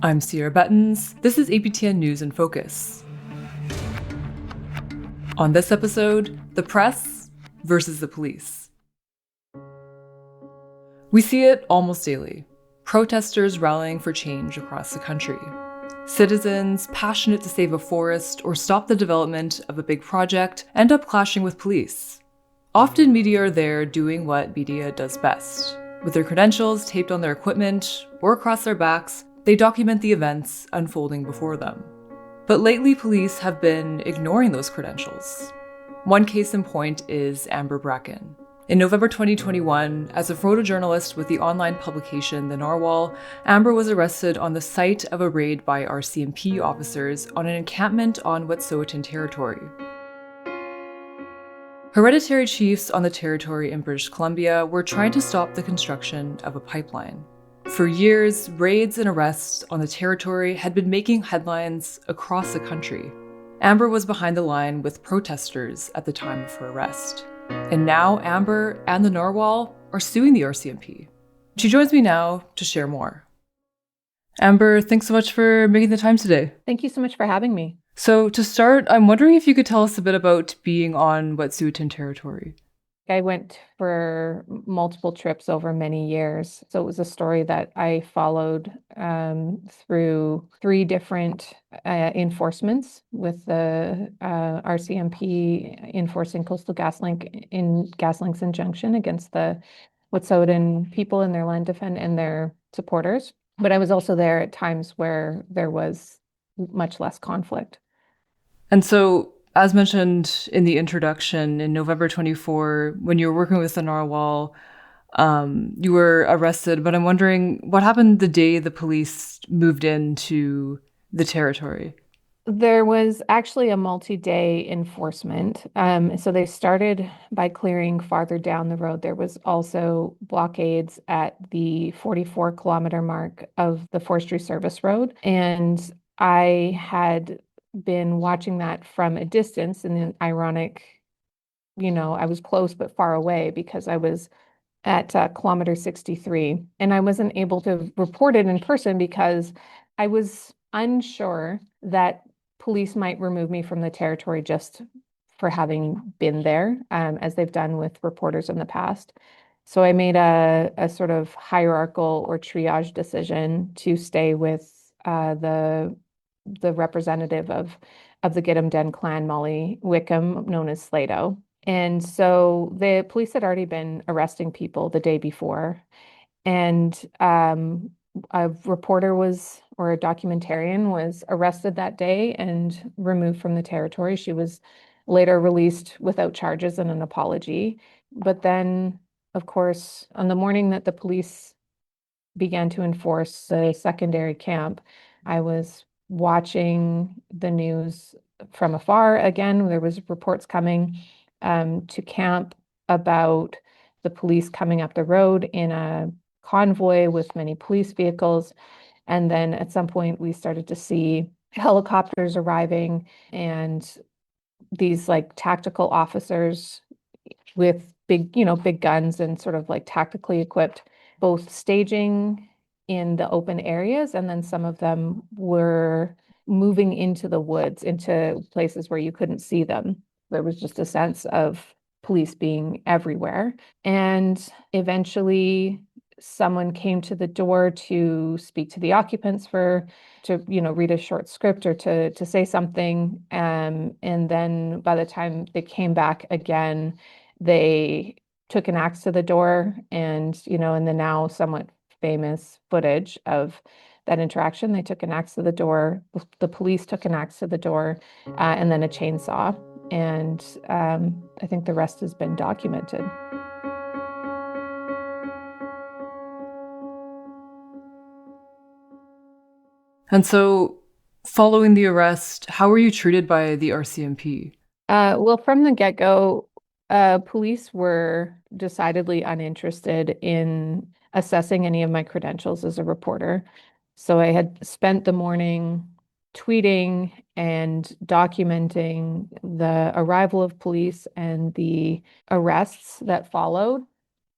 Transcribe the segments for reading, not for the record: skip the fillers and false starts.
I'm Cierra Bettens. This is APTN News InFocus. On this episode, the press versus the police. We see it almost daily. Protesters rallying for change across the country. Citizens passionate to save a forest or stop the development of a big project end up clashing with police. Often media are there doing what media does best. With their credentials taped on their equipment or across their backs, they document the events unfolding before them. But lately, police have been ignoring those credentials. One case in point is Amber Bracken. In November 2021, as a photojournalist with the online publication The Narwhal, Amber was arrested on the site of a raid by RCMP officers on an encampment on Wet'suwet'en territory. Hereditary chiefs on the territory in British Columbia were trying to stop the construction of a pipeline. For years, raids and arrests on the territory had been making headlines across the country. Amber was behind the line with protesters at the time of her arrest. And now Amber and the Narwhal are suing the RCMP. She joins me now to share more. Amber, thanks so much for making the time today. Thank you so much for having me. So to start, I'm wondering if you could tell us a bit about being on Wet'suwet'en territory. I went for multiple trips over many years. So it was a story that I followed through 3 different enforcements with the RCMP enforcing Coastal GasLink's injunction against the Wet'suwet'en people in their land defense and their supporters. But I was also there at times where there was much less conflict. And so, as mentioned in the introduction, in November 24, when you were working with the Narwhal, you were arrested. But I'm wondering, what happened the day the police moved into the territory? There was actually a multi-day enforcement. So they started by clearing farther down the road. There was also blockades at the 44-kilometer mark of the Forestry Service Road. And I had been watching that from a distance, and then ironic, I was close but far away because I was at kilometer 63, and I wasn't able to report it in person because I was unsure that police might remove me from the territory just for having been there, as they've done with reporters in the past. So I made a sort of hierarchical or triage decision to stay with the representative of the Gidim Den clan, Molly Wickham, known as Slato. And so the police had already been arresting people the day before. And a reporter or a documentarian was arrested that day and removed from the territory. She was later released without charges and an apology. But then, of course, on the morning that the police began to enforce the secondary camp, I was watching the news from afar. Again, there was reports coming to camp about the police coming up the road in a convoy with many police vehicles. And then at some point we started to see helicopters arriving and these like tactical officers with big guns and sort of like tactically equipped, both staging in the open areas, and then some of them were moving into the woods, into places where you couldn't see them. There was just a sense of police being everywhere. And eventually someone came to the door to speak to the occupants to read a short script or to say something. And then by the time they came back again, they took an axe to the door, and in the now somewhat famous footage of that interaction, they took an axe to the door, the police took an axe to the door, and then a chainsaw. And I think the rest has been documented. And so, following the arrest, how were you treated by the RCMP? Well, from the get-go, police were decidedly uninterested in assessing any of my credentials as a reporter. So I had spent the morning tweeting and documenting the arrival of police and the arrests that followed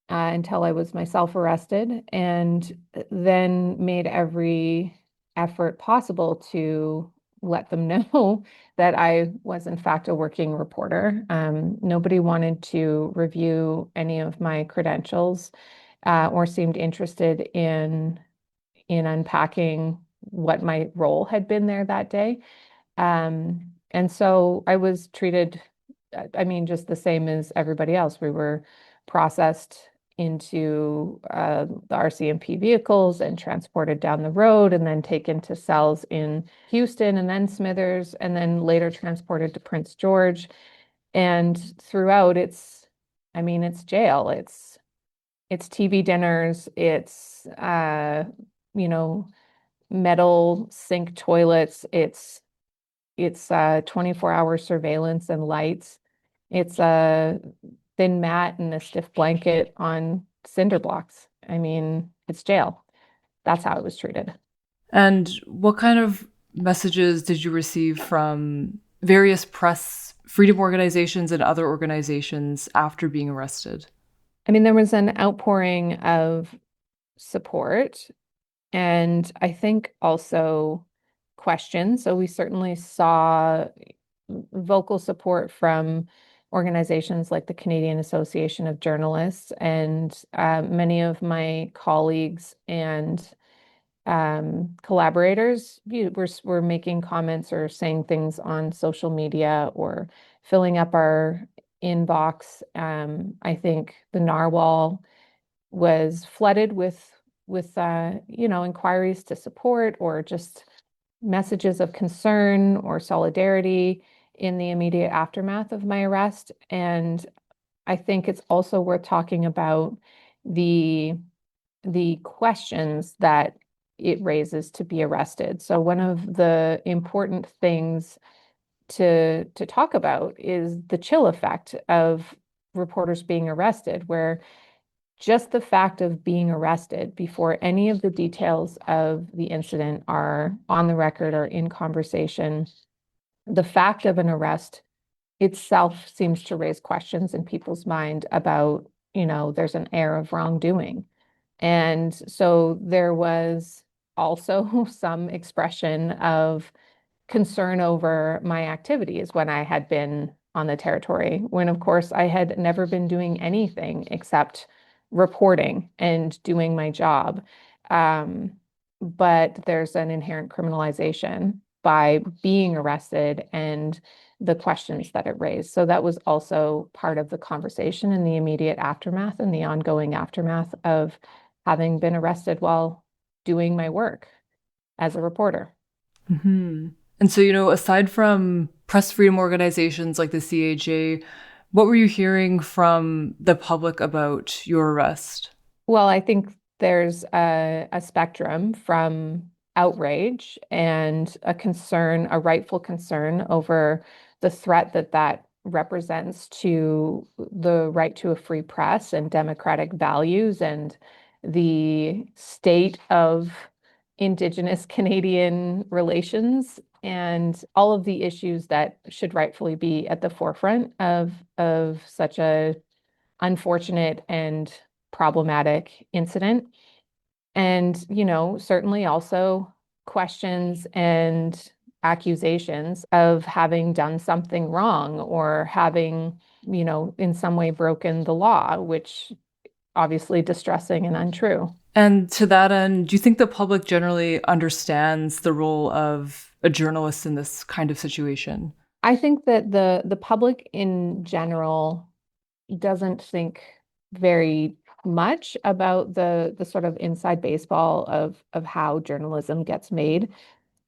until I was myself arrested, and then made every effort possible to let them know that I was in fact a working reporter. Nobody wanted to review any of my credentials or seemed interested in unpacking what my role had been there that day. And so I was treated, I mean, just the same as everybody else. We were processed into the RCMP vehicles and transported down the road and then taken to cells in Houston and then Smithers and then later transported to Prince George. And throughout I mean, it's jail. It's TV dinners. It's, you know, metal sink toilets. It's 24-hour surveillance and lights. It's a thin mat and a stiff blanket on cinder blocks. I mean, it's jail. That's how it was treated. And what kind of messages did you receive from various press freedom organizations and other organizations after being arrested? I mean, there was an outpouring of support and I think also questions. So we certainly saw vocal support from organizations like the Canadian Association of Journalists and many of my colleagues and collaborators were making comments or saying things on social media or filling up our inbox. I think the narwhal was flooded with inquiries to support or just messages of concern or solidarity in the immediate aftermath of my arrest. And I think it's also worth talking about the questions that it raises to be arrested. So one of the important things to talk about is the chill effect of reporters being arrested, where just the fact of being arrested before any of the details of the incident are on the record or in conversation, the fact of an arrest itself seems to raise questions in people's mind about, there's an air of wrongdoing. And so there was also some expression of concern over my activities when I had been on the territory, when of course I had never been doing anything except reporting and doing my job. Um, but there's an inherent criminalization by being arrested and the questions that it raised. So that was also part of the conversation in the immediate aftermath and the ongoing aftermath of having been arrested while doing my work as a reporter. Mm-hmm. And so, aside from press freedom organizations like the CAJ, what were you hearing from the public about your arrest? Well, I think there's a spectrum from outrage and a concern, a rightful concern over the threat that represents to the right to a free press and democratic values and the state of Indigenous Canadian relations and all of the issues that should rightfully be at the forefront of such a unfortunate and problematic incident. And, certainly also questions and accusations of having done something wrong or having, in some way broken the law, which obviously distressing and untrue. And to that end, do you think the public generally understands the role of a journalist in this kind of situation? I think that the public in general doesn't think very much about the sort of inside baseball of how journalism gets made.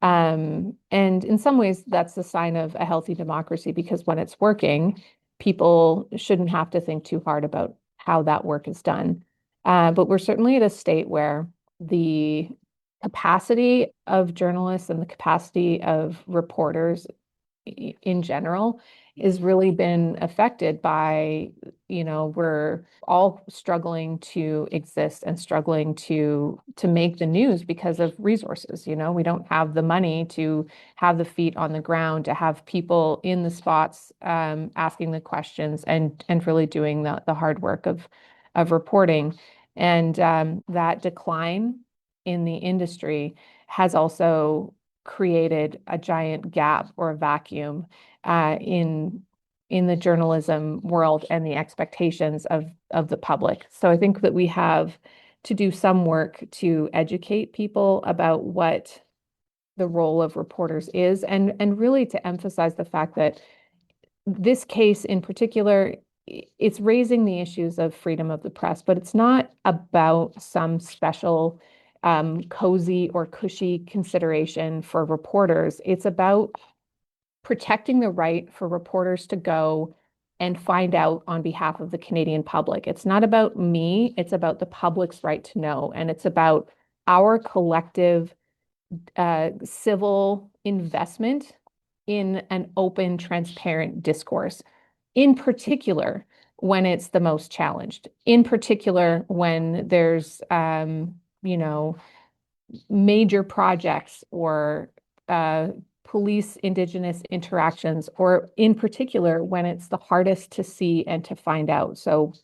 And in some ways, that's the sign of a healthy democracy because when it's working, people shouldn't have to think too hard about how that work is done. But we're certainly at a state where the capacity of journalists and the capacity of reporters in general is really been affected by, we're all struggling to exist and struggling to make the news because of resources. We don't have the money to have the feet on the ground, to have people in the spots asking the questions and really doing the hard work of reporting. And that decline in the industry has also created a giant gap or a vacuum in the journalism world and the expectations of the public. So I think that we have to do some work to educate people about what the role of reporters is, and really to emphasize the fact that this case in particular, it's raising the issues of freedom of the press, but it's not about some special cozy or cushy consideration for reporters. It's about protecting the right for reporters to go and find out on behalf of the Canadian public. It's not about me, it's about the public's right to know, and it's about our collective civil investment in an open, transparent discourse, in particular when it's the most challenged, in particular when there's, major projects or police Indigenous interactions, or in particular when it's the hardest to see and to find out. So,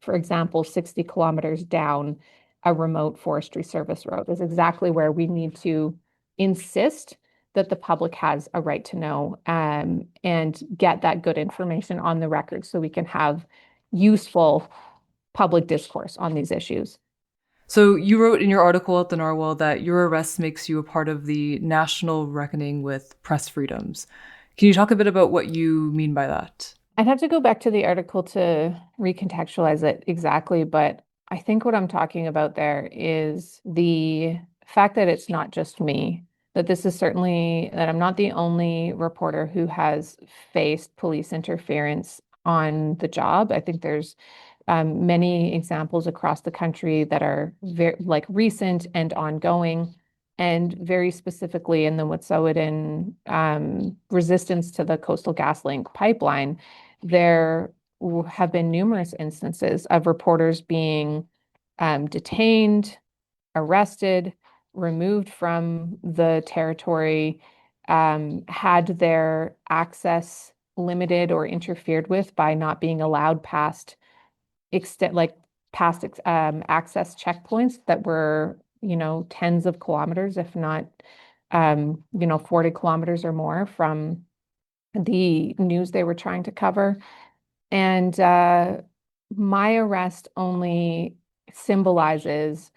for example, 60 kilometers down a remote forestry service road is exactly where we need to insist that the public has a right to know, and get that good information on the record so we can have useful public discourse on these issues. So you wrote in your article at the Narwhal that your arrest makes you a part of the national reckoning with press freedoms. Can you talk a bit about what you mean by that? I'd have to go back to the article to recontextualize it exactly, but I think what I'm talking about there is the fact that it's not just me, that this is certainly, that I'm not the only reporter who has faced police interference on the job. I think there's many examples across the country that are very recent and ongoing, and very specifically in the Wet'suwet'en resistance to the Coastal GasLink pipeline, there have been numerous instances of reporters being detained, arrested, removed from the territory, had their access limited or interfered with by not being allowed past access checkpoints that were, tens of kilometers, if not, 40 kilometers or more from the news they were trying to cover. And my arrest only symbolizes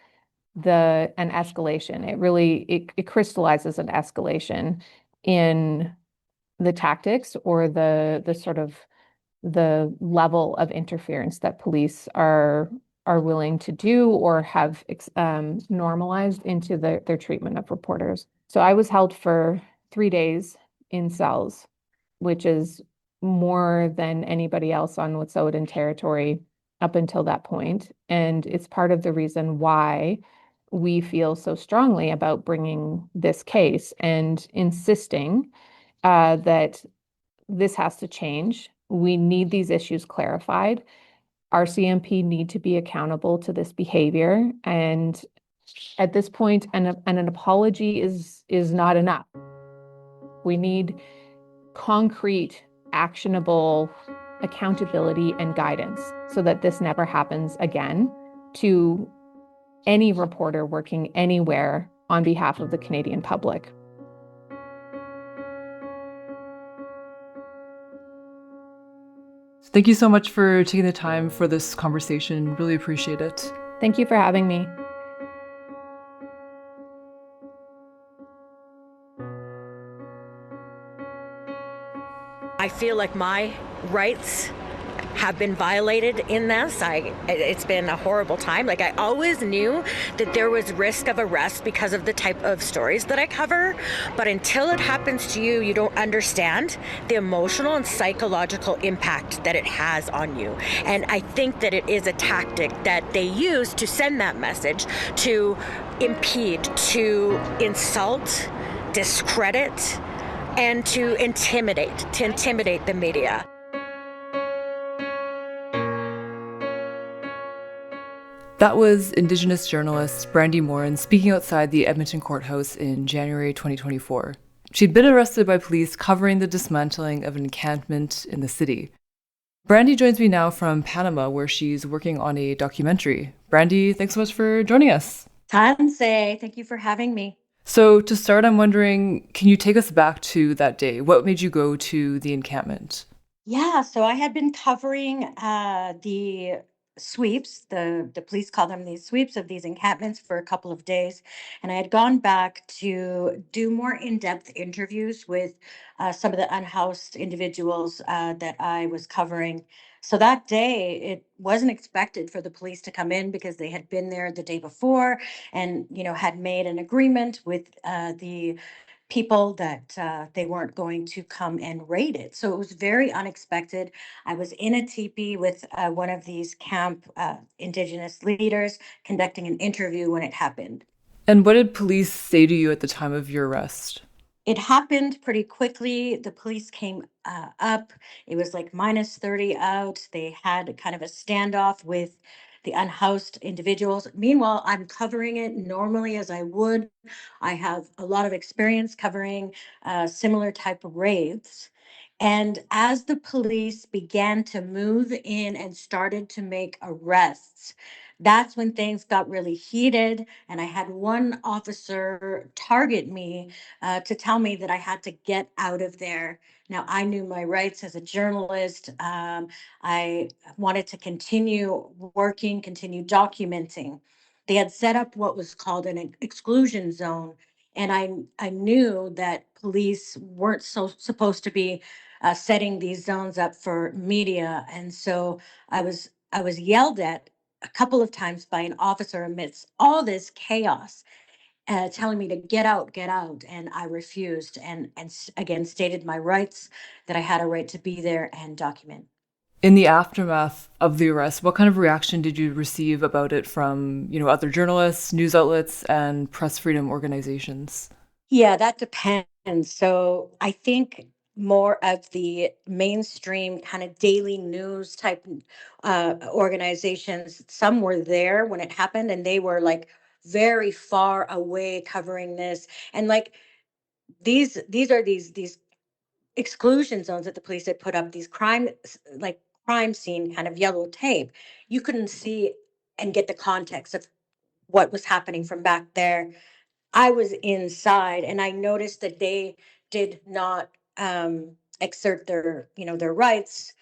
an escalation. It crystallizes an escalation in the tactics, or the sort of the level of interference that police are willing to do or have normalized into their treatment of reporters. So I was held for 3 days in cells, which is more than anybody else on Wet'suwet'en territory up until that point. And it's part of the reason why we feel so strongly about bringing this case and insisting that this has to change. We need these issues clarified. RCMP need to be accountable to this behavior. And at this point, an apology is not enough. We need concrete, actionable accountability and guidance so that this never happens again to any reporter working anywhere on behalf of the Canadian public. Thank you so much for taking the time for this conversation. Really appreciate it. Thank you for having me. I feel like my rights have been violated in this. It's been a horrible time. I always knew that there was risk of arrest because of the type of stories that I cover, but until it happens to you, you don't understand the emotional and psychological impact that it has on you. And I think that it is a tactic that they use to send that message, to impede, to insult, discredit, and to intimidate the media. That was Indigenous journalist Brandi Morin speaking outside the Edmonton courthouse in January 2024. She'd been arrested by police covering the dismantling of an encampment in the city. Brandi joins me now from Panama, where she's working on a documentary. Brandi, thanks so much for joining us. Tansei, thank you for having me. So, to start, I'm wondering, can you take us back to that day? What made you go to the encampment? Yeah, so I had been covering the sweeps, the police call them these sweeps of these encampments for a couple of days. And I had gone back to do more in-depth interviews with some of the unhoused individuals that I was covering. So that day, it wasn't expected for the police to come in because they had been there the day before and, had made an agreement with the people that they weren't going to come and raid it. So it was very unexpected. I was in a teepee with one of these camp Indigenous leaders conducting an interview when it happened. And what did police say to you at the time of your arrest? It happened pretty quickly. The police came up. It was like minus 30 out. They had kind of a standoff with the unhoused individuals. Meanwhile, I'm covering it normally as I would. I have a lot of experience covering similar type of raids. And as the police began to move in and started to make arrests, that's when things got really heated. And I had one officer target me to tell me that I had to get out of there. Now, I knew my rights as a journalist. I wanted to continue working, continue documenting. They had set up what was called an exclusion zone. And I knew that police weren't supposed to be setting these zones up for media. And so I was yelled at a couple of times by an officer amidst all this chaos telling me to get out, and I refused, and again stated my rights, that I had a right to be there and document. In the aftermath of the arrest, what kind of reaction did you receive about it from, other journalists, news outlets, and press freedom organizations? Yeah, that depends. So I think more of the mainstream kind of daily news type organizations, some were there when it happened, and they were like very far away covering this. And like these are these exclusion zones that the police had put up, these like crime scene kind of yellow tape. You couldn't see and get the context of what was happening from back there. I was inside, and I noticed that they did not exert their rights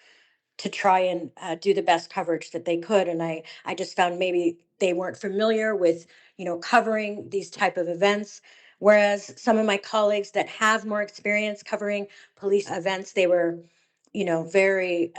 to try and do the best coverage that they could. And I just found maybe they weren't familiar with covering these type of events, whereas some of my colleagues that have more experience covering police events, they were very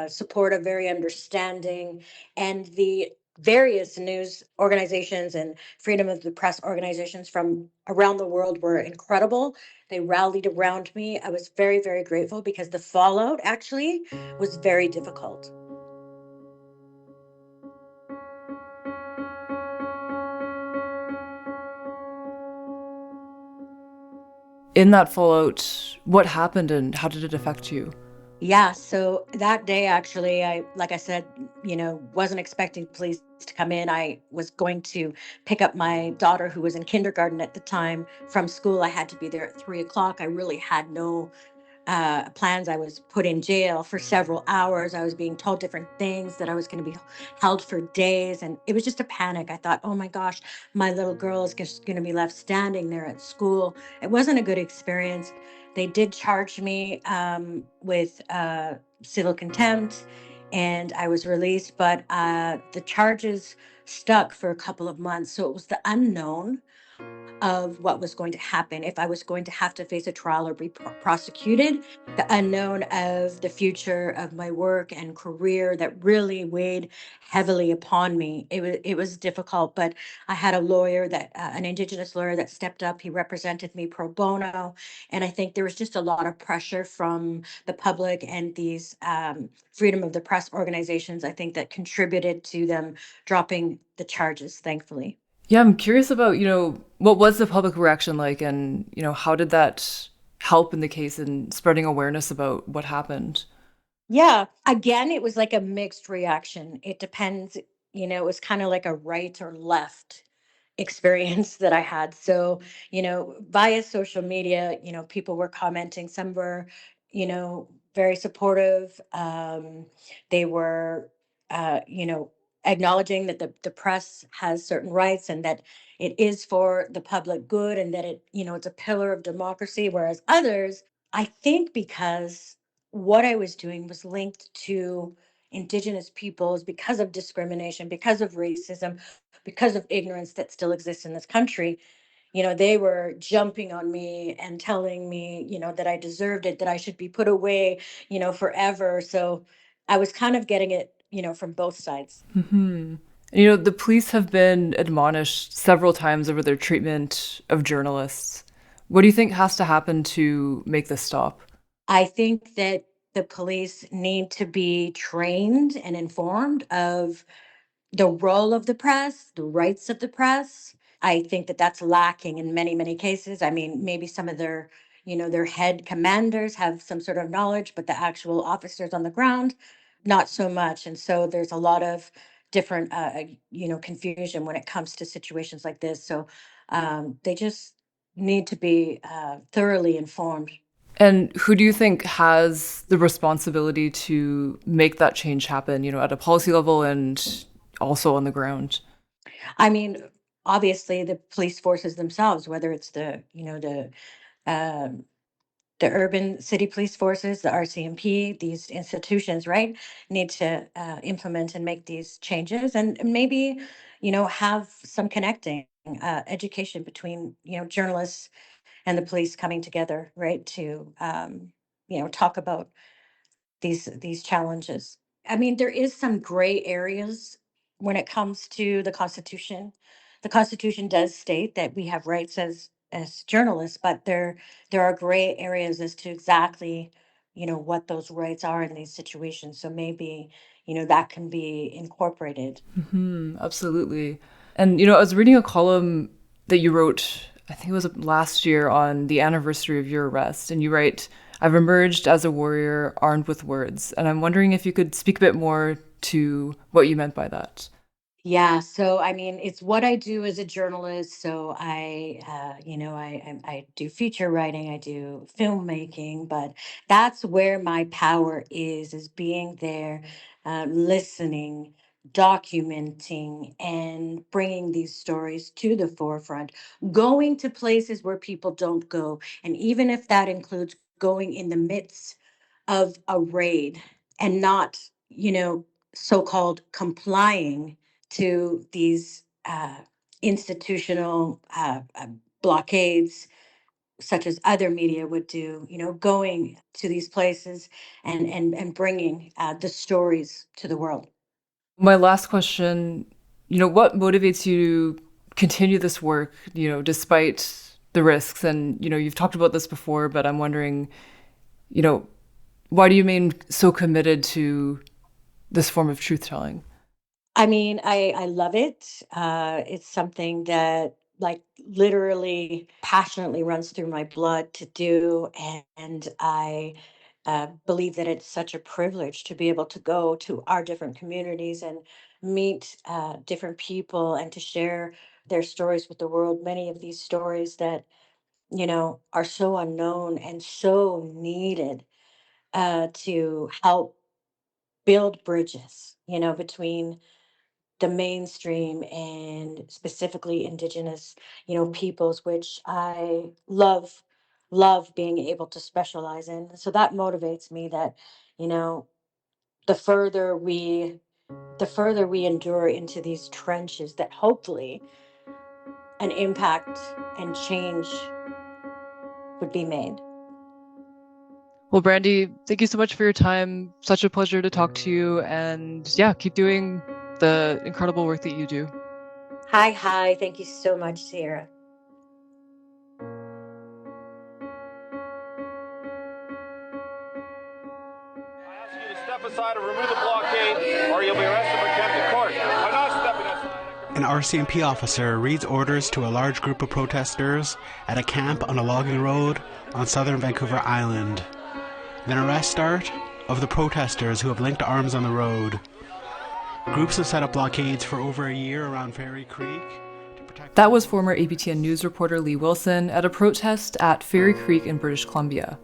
supportive, very understanding. And the various news organizations and freedom of the press organizations from around the world were incredible. They rallied around me. I was very, very grateful because the fallout actually was very difficult. In that fallout, what happened and how did it affect you? Yeah, so that day actually, like I said, wasn't expecting police to come in. I was going to pick up my daughter who was in kindergarten at the time from school. I had to be there at 3 o'clock. I really had no plans. I was put in jail for several hours. I was being told different things, that I was going to be held for days. And it was just a panic. I thought, oh my gosh, my little girl is just going to be left standing there at school. It wasn't a good experience. They did charge me with civil contempt, and I was released, but the charges stuck for a couple of months. So it was the unknown of what was going to happen, if I was going to have to face a trial or be prosecuted, the unknown of the future of my work and career that really weighed heavily upon me. It was difficult, but I had a lawyer an Indigenous lawyer that stepped up. He represented me pro bono, and I think there was just a lot of pressure from the public and these freedom of the press organizations. I think that contributed to them dropping the charges, thankfully. Yeah, I'm curious about, what was the public reaction like and, how did that help in the case in spreading awareness about what happened? Yeah. Again, it was like a mixed reaction. It depends, it was kind of like a right or left experience that I had. So, via social media, people were commenting. Some were, very supportive. They were, acknowledging that the press has certain rights and that it is for the public good and that it's a pillar of democracy. Whereas others, I think because what I was doing was linked to Indigenous peoples because of discrimination, because of racism, because of ignorance that still exists in this country, they were jumping on me and telling me, that I deserved it, that I should be put away, forever. So I was kind of getting it, from both sides. And, the police have been admonished several times over their treatment of journalists. What do you think has to happen to make this stop? I think that the police need to be trained and informed of the role of the press, the rights of the press. I think that that's lacking in many, many cases. I mean, maybe some of their head commanders have some sort of knowledge, but the actual officers on the ground, not so much. And so there's a lot of different, confusion when it comes to situations like this. So they just need to be thoroughly informed. And who do you think has the responsibility to make that change happen, at a policy level and also on the ground? I mean, obviously the police forces themselves, whether it's um, the urban city police forces, the RCMP, these institutions, right, need to implement and make these changes and maybe, have some connecting education between, journalists and the police coming together, right, to, talk about these challenges. I mean, there is some gray areas when it comes to the Constitution. The Constitution does state that we have rights as journalists, but there are gray areas as to exactly, what those rights are in these situations. So maybe, that can be incorporated. Absolutely. And, I was reading a column that you wrote, I think it was last year, on the anniversary of your arrest. And you write, "I've emerged as a warrior armed with words." And I'm wondering if you could speak a bit more to what you meant by that. Yeah, so I mean, it's what I do as a journalist. So I do feature writing, I do filmmaking, but that's where my power is being there, listening, documenting, and bringing these stories to the forefront, going to places where people don't go, and even if that includes going in the midst of a raid and not, so-called complying to these institutional blockades, such as other media would do, going to these places and bringing the stories to the world. My last question, what motivates you to continue this work, despite the risks? And, you've talked about this before, but I'm wondering, you know, why do you remain so committed to this form of truth telling? I mean, I love it. It's something that like literally passionately runs through my blood to do, and I believe that it's such a privilege to be able to go to our different communities and meet different people and to share their stories with the world. Many of these stories that are so unknown and so needed to help build bridges, between the mainstream and specifically Indigenous, peoples, which I love being able to specialize in. So that motivates me that, you know, the further we the further we endure into these trenches, that hopefully an impact and change would be made. Well, Brandi, thank you so much for your time. Such a pleasure to talk to you. And yeah, keep doing the incredible work that you do. Hi. Thank you so much, Sierra. I ask you to step aside and remove the blockade, or you'll be arrested for contempt of court. By not stepping aside. An RCMP officer reads orders to a large group of protesters at a camp on a logging road on southern Vancouver Island. Then arrests start of the protesters who have linked arms on the road. Groups have set up blockades for over a year around Fairy Creek to protect... That was former APTN News reporter Lee Wilson at a protest at Fairy Creek in British Columbia.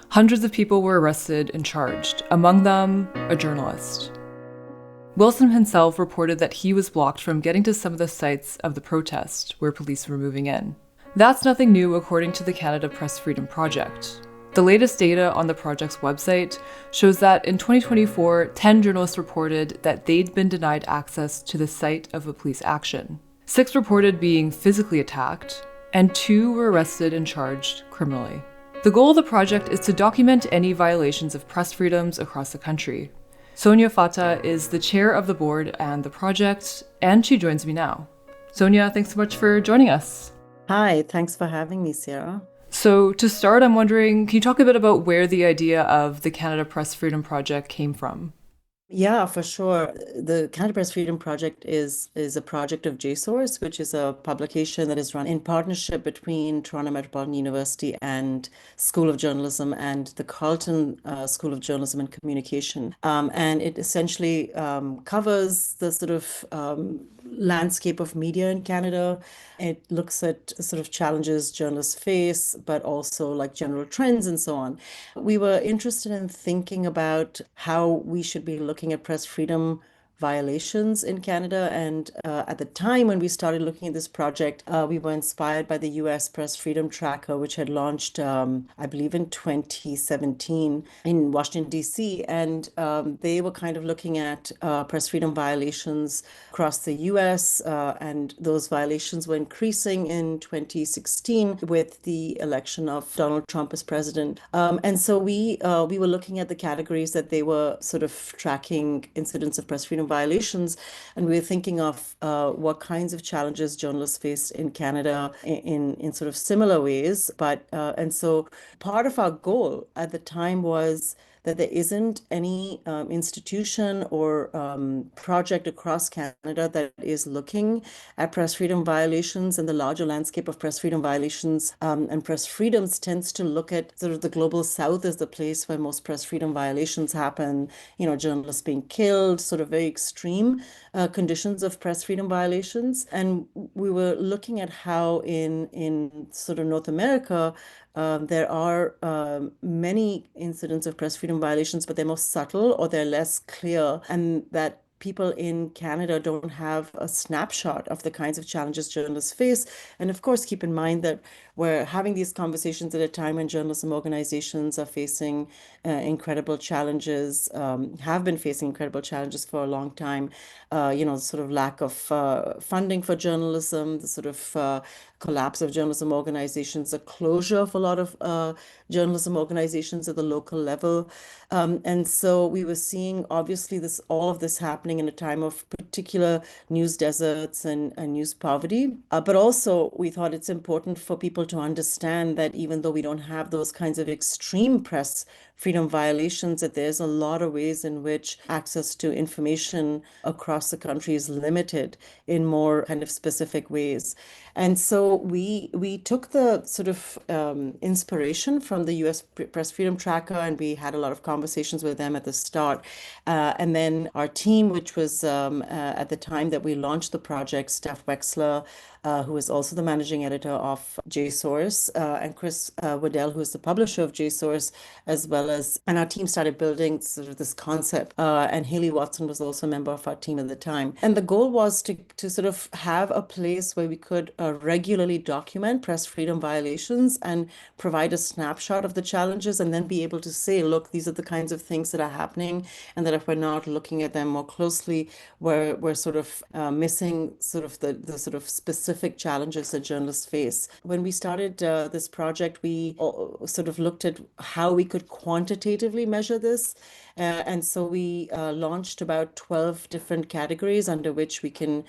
Hundreds of people were arrested and charged, among them a journalist. Wilson himself reported that he was blocked from getting to some of the sites of the protest where police were moving in. That's nothing new according to the Canada Press Freedom Project. The latest data on the project's website shows that in 2024, 10 journalists reported that they'd been denied access to the site of a police action. 6 reported being physically attacked, and 2 were arrested and charged criminally. The goal of the project is to document any violations of press freedoms across the country. Sonya Fatah is the chair of the board and the project, and she joins me now. Sonya, thanks so much for joining us. Hi, thanks for having me, Cierra. So to start, I'm wondering, can you talk a bit about where the idea of the Canada Press Freedom Project came from? Yeah, for sure. The Canada Press Freedom Project is a project of JSource, which is a publication that is run in partnership between Toronto Metropolitan University and School of Journalism and the Carleton School of Journalism and Communication. And it essentially covers the sort of landscape of media in Canada. It looks at sort of challenges journalists face, but also like general trends and so on. We were interested in thinking about how we should be looking at press freedom violations in Canada. And at the time when we started looking at this project, we were inspired by the US Press Freedom Tracker, which had launched, I believe, in 2017 in Washington, D.C. And they were kind of looking at press freedom violations across the US. And those violations were increasing in 2016 with the election of Donald Trump as president. And so we were looking at the categories that they were sort of tracking incidents of press freedom violations, and we were thinking of what kinds of challenges journalists faced in Canada in sort of similar ways. But and so part of our goal at the time was that there isn't any institution or project across Canada that is looking at press freedom violations and the larger landscape of press freedom violations. And press freedoms tends to look at sort of the global south as the place where most press freedom violations happen, you know, journalists being killed, sort of very extreme conditions of press freedom violations. And we were looking at how in sort of North America, there are many incidents of press freedom violations, but they're more subtle or they're less clear, and that people in Canada don't have a snapshot of the kinds of challenges journalists face. And of course, keep in mind that we're having these conversations at a time when journalism organizations are facing incredible challenges, have been facing incredible challenges for a long time. You know, sort of lack of funding for journalism, the sort of collapse of journalism organizations, the closure of a lot of journalism organizations at the local level. And so we were seeing obviously all of this happening in a time of particular news deserts and news poverty. But also we thought it's important for people to understand that even though we don't have those kinds of extreme press freedom violations, that there's a lot of ways in which access to information across the country is limited in more kind of specific ways. And so we took the sort of inspiration from the US Press Freedom Tracker, and we had a lot of conversations with them at the start. And then our team, which was at the time that we launched the project, Steph Wexler, who is also the managing editor of JSource, and Chris Waddell, who is the publisher of JSource, as well as, and our team started building sort of this concept. And Haley Watson was also a member of our team at the time. And the goal was to sort of have a place where we could regularly document press freedom violations and provide a snapshot of the challenges, and then be able to say, look, these are the kinds of things that are happening, and that if we're not looking at them more closely, we're sort of missing sort of the sort of specific challenges that journalists face. When we started this project, we sort of looked at how we could quantitatively measure this. And so we launched about 12 different categories under which we can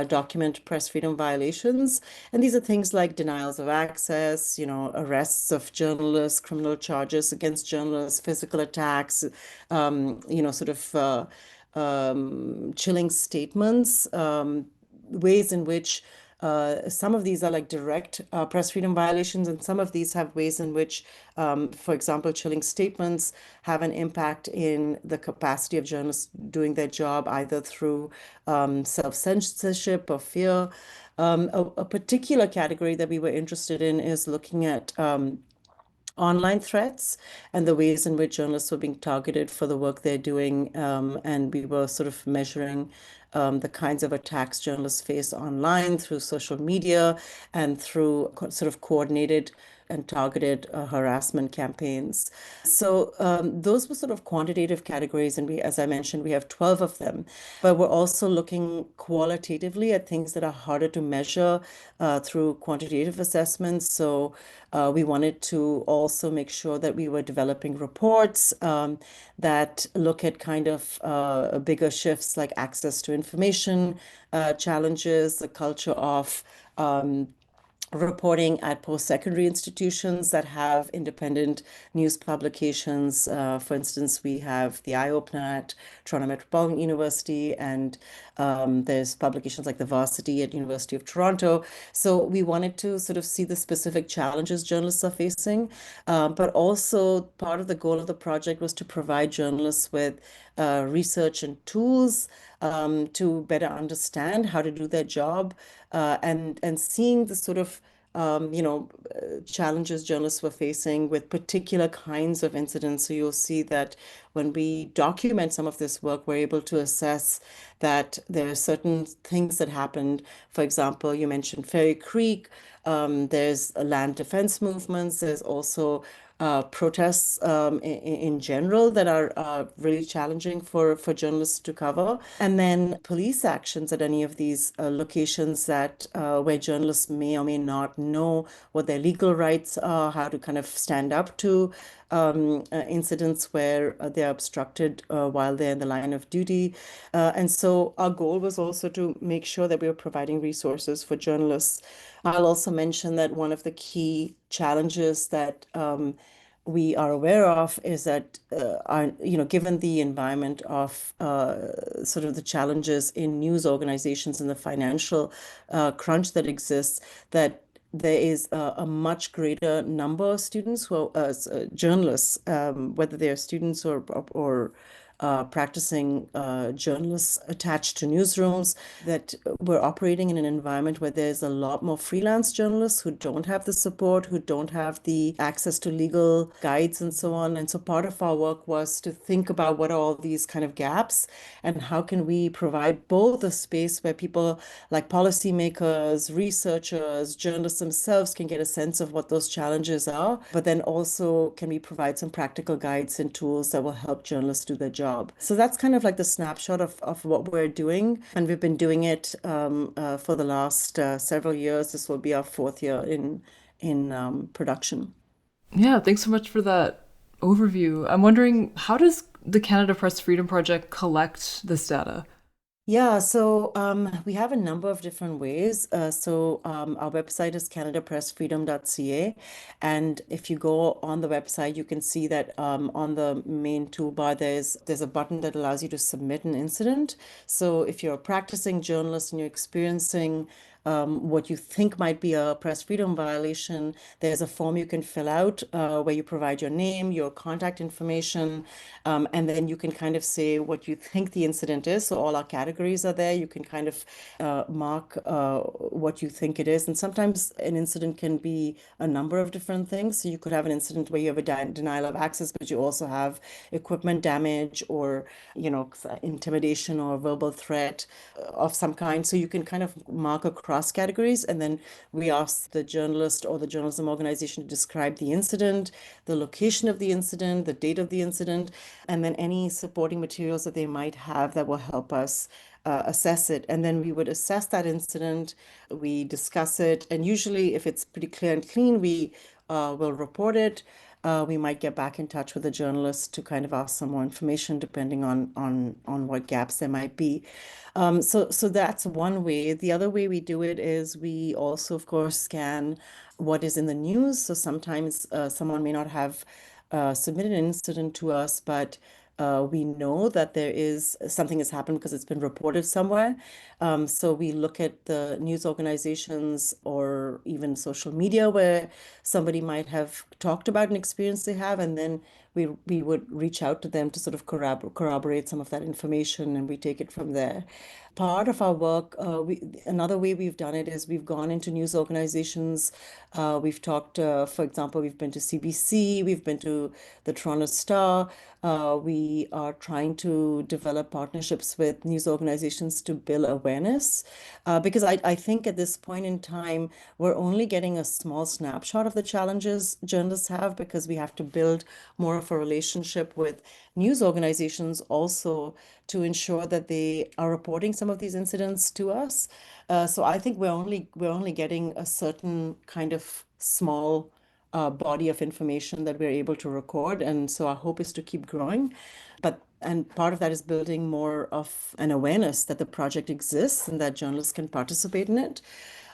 document press freedom violations. And these are things like denials of access, you know, arrests of journalists, criminal charges against journalists, physical attacks, you know, sort of chilling statements, ways in which some of these are like direct press freedom violations, and some of these have ways in which, for example, chilling statements have an impact in the capacity of journalists doing their job, either through self-censorship or fear. A particular category that we were interested in is looking at online threats and the ways in which journalists were being targeted for the work they're doing. And we were sort of measuring the kinds of attacks journalists face online through social media and through sort of coordinated and targeted harassment campaigns. So those were sort of quantitative categories, and we, as I mentioned, we have 12 of them. But we're also looking qualitatively at things that are harder to measure through quantitative assessments. So we wanted to also make sure that we were developing reports that look at kind of bigger shifts like access to information challenges, the culture of reporting at post-secondary institutions that have independent news publications. For instance, we have the Eye Opener at Toronto Metropolitan University, and there's publications like the Varsity at University of Toronto. So we wanted to sort of see the specific challenges journalists are facing, but also part of the goal of the project was to provide journalists with research and tools to better understand how to do their job, and seeing the sort of challenges journalists were facing with particular kinds of incidents. So you'll see that when we document some of this work, we're able to assess that there are certain things that happened. For example, you mentioned Fairy Creek. There's land defense movements. There's also protests in general that are really challenging for journalists to cover. And then police actions at any of these locations that where journalists may or may not know what their legal rights are, how to kind of stand up to incidents where they're obstructed while they're in the line of duty. And so our goal was also to make sure that we were providing resources for journalists. I'll also mention that one of the key challenges that we are aware of is that, given the environment of sort of the challenges in news organizations and the financial crunch that exists, that there is a much greater number of students who are journalists, whether they are students or practicing journalists attached to newsrooms, that we're operating in an environment where there's a lot more freelance journalists who don't have the support, who don't have the access to legal guides and so on. And so part of our work was to think about what are all these kind of gaps and how can we provide both a space where people like policymakers, researchers, journalists themselves can get a sense of what those challenges are, but then also can we provide some practical guides and tools that will help journalists do their job. So that's kind of like the snapshot of what we're doing. And we've been doing it for the last several years. This will be our fourth year in production. Yeah, thanks so much for that overview. I'm wondering, how does the Canada Press Freedom Project collect this data? Yeah, so we have a number of different ways. Our website is canadapressfreedom.ca. And if you go on the website, you can see that on the main toolbar, there's a button that allows you to submit an incident. So if you're a practicing journalist and you're experiencing what you think might be a press freedom violation, there's a form you can fill out where you provide your name, your contact information, and then you can kind of say what you think the incident is. So all our categories are there. You can kind of mark what you think it is. And sometimes an incident can be a number of different things. So you could have an incident where you have a denial of access, but you also have equipment damage or, intimidation or verbal threat of some kind. So you can kind of mark across categories, and then we ask the journalist or the journalism organization to describe the incident, the location of the incident, the date of the incident, and then any supporting materials that they might have that will help us assess it. And then we would assess that incident, we discuss it, and usually if it's pretty clear and clean, we will report it. We might get back in touch with the journalist to kind of ask some more information depending on what gaps there might be. So that's one way. The other way we do it is we also, of course, scan what is in the news. So sometimes someone may not have submitted an incident to us, but we know that there is something has happened because it's been reported somewhere. So we look at the news organizations or even social media where somebody might have talked about an experience they have, and then we would reach out to them to sort of corroborate some of that information, and we take it from there. Part of our work, another way we've done it is we've gone into news organizations. We've talked, for example, we've been to CBC, we've been to the Toronto Star. We are trying to develop partnerships with news organizations to build awareness, because I think at this point in time, we're only getting a small snapshot of the challenges journalists have, because we have to build more of a relationship with news organizations also to ensure that they are reporting some of these incidents to us. So I think we're only getting a certain kind of small body of information that we're able to record, and so our hope is to keep growing. And part of that is building more of an awareness that the project exists and that journalists can participate in it.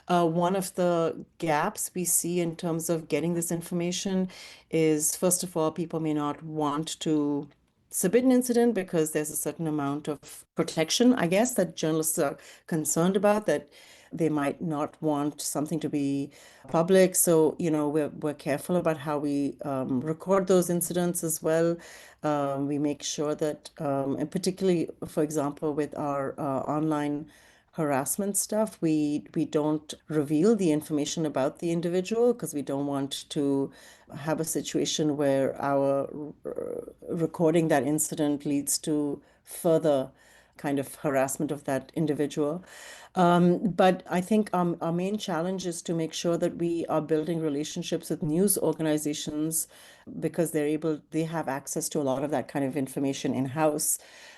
One of the gaps we see in terms of getting this information is, first of all, people may not want to submit an incident because there's a certain amount of protection, I guess, that journalists are concerned about, that they might not want something to be public. So, we're careful about how we record those incidents as well. We make sure that, and particularly, for example, with our online harassment stuff, we don't reveal the information about the individual, because we don't want to have a situation where our recording that incident leads to further kind of harassment of that individual. But I think our main challenge is to make sure that we are building relationships with news organizations, because they have access to a lot of that kind of information in-house,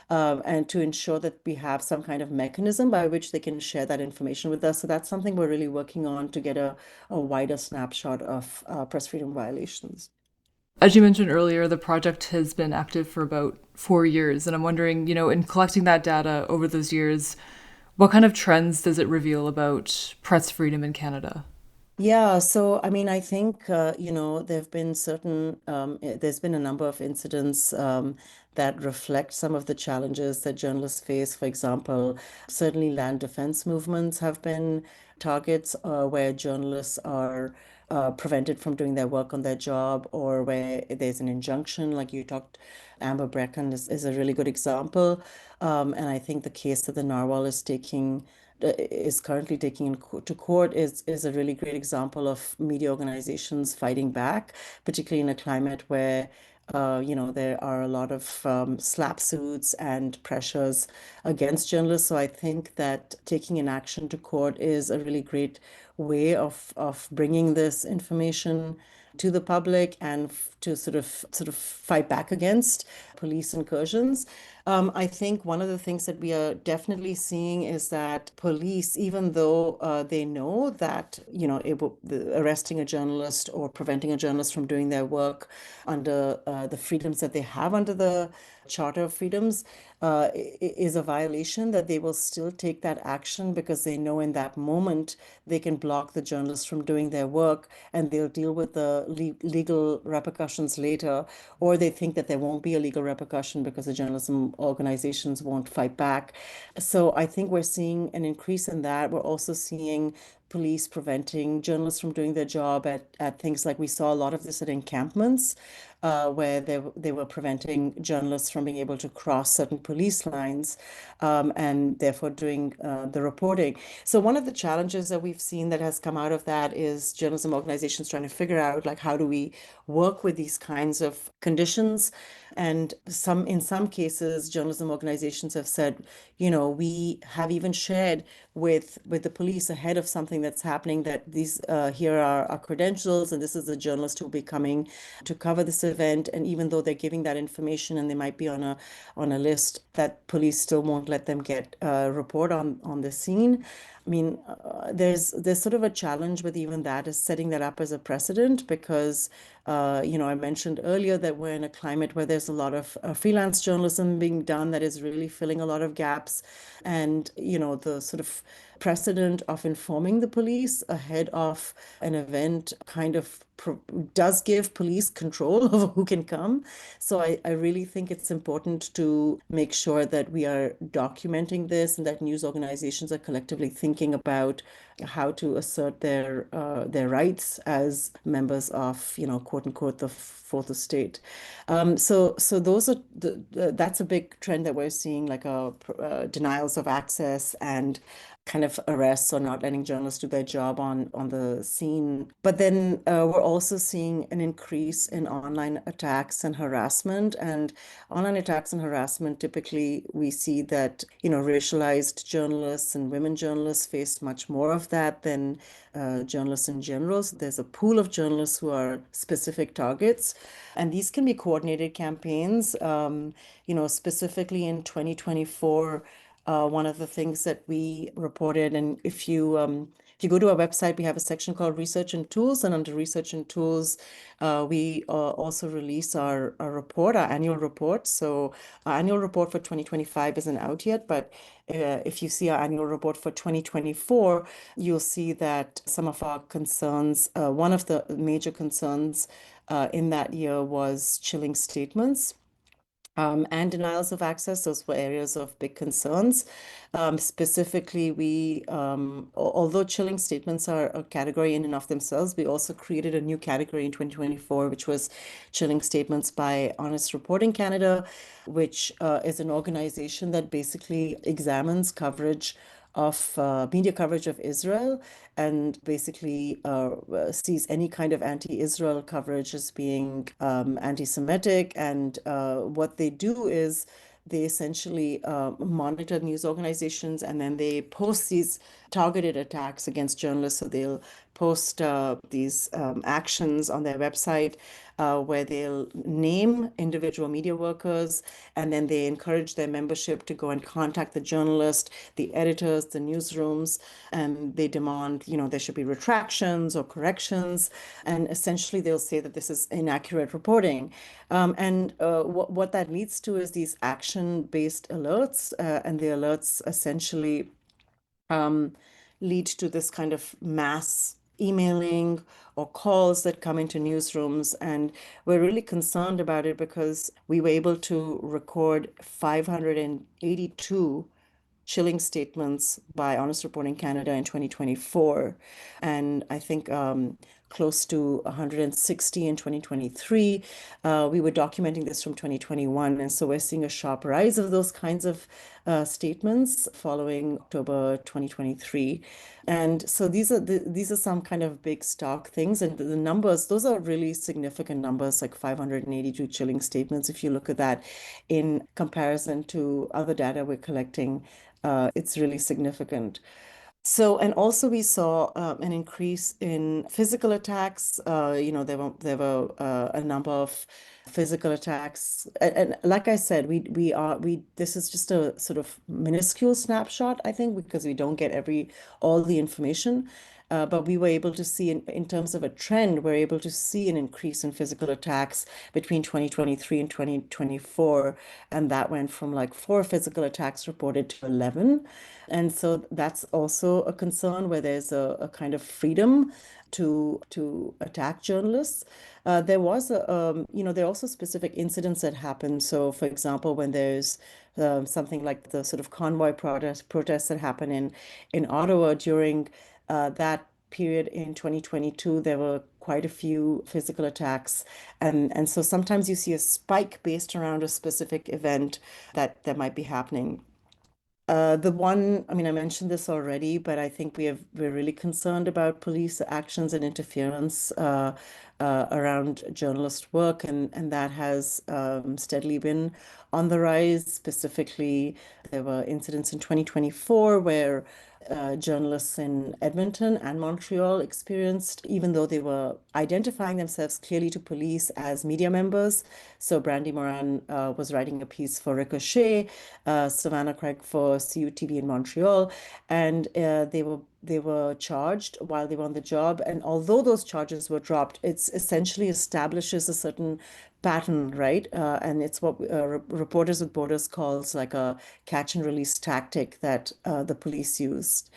and to ensure that we have some kind of mechanism by which they can share that information with us. So that's something we're really working on, to get a wider snapshot of press freedom violations. As you mentioned earlier, the project has been active for about 4 years, and I'm wondering, in collecting that data over those years, what kind of trends does it reveal about press freedom in Canada? Yeah, so I mean, I think there's been a number of incidents that reflect some of the challenges that journalists face. For example, certainly land defense movements have been targets where journalists are prevented from doing their work on their job, or where there's an injunction, like you talked. Amber Bracken is a really good example, and I think the case that the Narwhal is currently taking to court is a really great example of media organizations fighting back, particularly in a climate where there are a lot of slap suits and pressures against journalists. So I think that taking an action to court is a really great way of bringing this information to the public, and to sort of fight back against police incursions. I think one of the things that we are definitely seeing is that police, even though they know that arresting a journalist or preventing a journalist from doing their work under the freedoms that they have under the Charter of Freedoms is a violation, that they will still take that action, because they know in that moment they can block the journalists from doing their work, and they'll deal with the legal repercussions later, or they think that there won't be a legal repercussion because the journalism organizations won't fight back. So I think we're seeing an increase in that. We're also seeing police preventing journalists from doing their job at things like, we saw a lot of this at encampments, where they were preventing journalists from being able to cross certain police lines, and therefore doing the reporting. So one of the challenges that we've seen that has come out of that is journalism organizations trying to figure out, like, how do we work with these kinds of conditions? And in some cases, journalism organizations have said, we have even shared with the police ahead of something that's happening, that these here are our credentials, and this is the journalist who will be coming to cover this event. And even though they're giving that information and they might be on a list, that police still won't let them get a report on the scene. I mean, there's sort of a challenge with even that, is setting that up as a precedent, because I mentioned earlier that we're in a climate where there's a lot of freelance journalism being done that is really filling a lot of gaps, and the sort of precedent of informing the police ahead of an event kind of does give police control over who can come. So I really think it's important to make sure that we are documenting this and that news organizations are collectively thinking about how to assert their rights as members of, quote unquote, the fourth estate. So those are that's a big trend that we're seeing, like denials of access and kind of arrests or not letting journalists do their job on the scene. But then we're also seeing an increase in online attacks and harassment. And online attacks and harassment, typically we see that, racialized journalists and women journalists face much more of that than journalists in general. So there's a pool of journalists who are specific targets. And these can be coordinated campaigns. Specifically in 2024, one of the things that we reported, and if you go to our website, we have a section called Research and Tools, and under Research and Tools, we also release our report, our annual report. So our annual report for 2025 isn't out yet, but if you see our annual report for 2024, you'll see that some of our concerns, one of the major concerns in that year was chilling statements. And denials of access. Those were areas of big concerns. Specifically, although chilling statements are a category in and of themselves, we also created a new category in 2024, which was chilling statements by Honest Reporting Canada, which is an organization that basically examines coverage of media coverage of Israel and basically sees any kind of anti-Israel coverage as being anti-Semitic. And what they do is they essentially monitor news organizations, and then they post these targeted attacks against journalists. So they'll post these actions on their website where they'll name individual media workers, and then they encourage their membership to go and contact the journalist, the editors, the newsrooms, and they demand, there should be retractions or corrections. And essentially they'll say that this is inaccurate reporting. And what that leads to is these action-based alerts, and the alerts essentially lead to this kind of mass emailing or calls that come into newsrooms. And we're really concerned about it because we were able to record 582 chilling statements by Honest Reporting Canada in 2024. And I think close to 160 in 2023. We were documenting this from 2021. And so we're seeing a sharp rise of those kinds of statements following October 2023. And so these are some kind of big stock things. And the numbers, those are really significant numbers, like 582 chilling statements. If you look at that in comparison to other data we're collecting, it's really significant. So, and also we saw an increase in physical attacks. There were a number of physical attacks, and like I said, this is just a sort of minuscule snapshot, I think, because we don't get all the information. But we were able to see in terms of a trend, we're able to see an increase in physical attacks between 2023 and 2024. And that went from like 4 physical attacks reported to 11. And so that's also a concern where there's a kind of freedom to attack journalists. There are also specific incidents that happen. So, for example, when there's something like the sort of convoy protests that happen in Ottawa during that period in 2022, there were quite a few physical attacks. And so sometimes you see a spike based around a specific event that might be happening. I mentioned this already, but I think we're really concerned about police actions and interference around journalist work, and that has steadily been on the rise. Specifically, there were incidents in 2024 where journalists in Edmonton and Montreal experienced, even though they were identifying themselves clearly to police as media members. So Brandi Morin was writing a piece for Ricochet, Savannah Craig for CUTV in Montreal, and they were charged while they were on the job. And although those charges were dropped, it essentially establishes a certain pattern, right? And it's what Reporters with Borders calls like a catch and release tactic that the police used.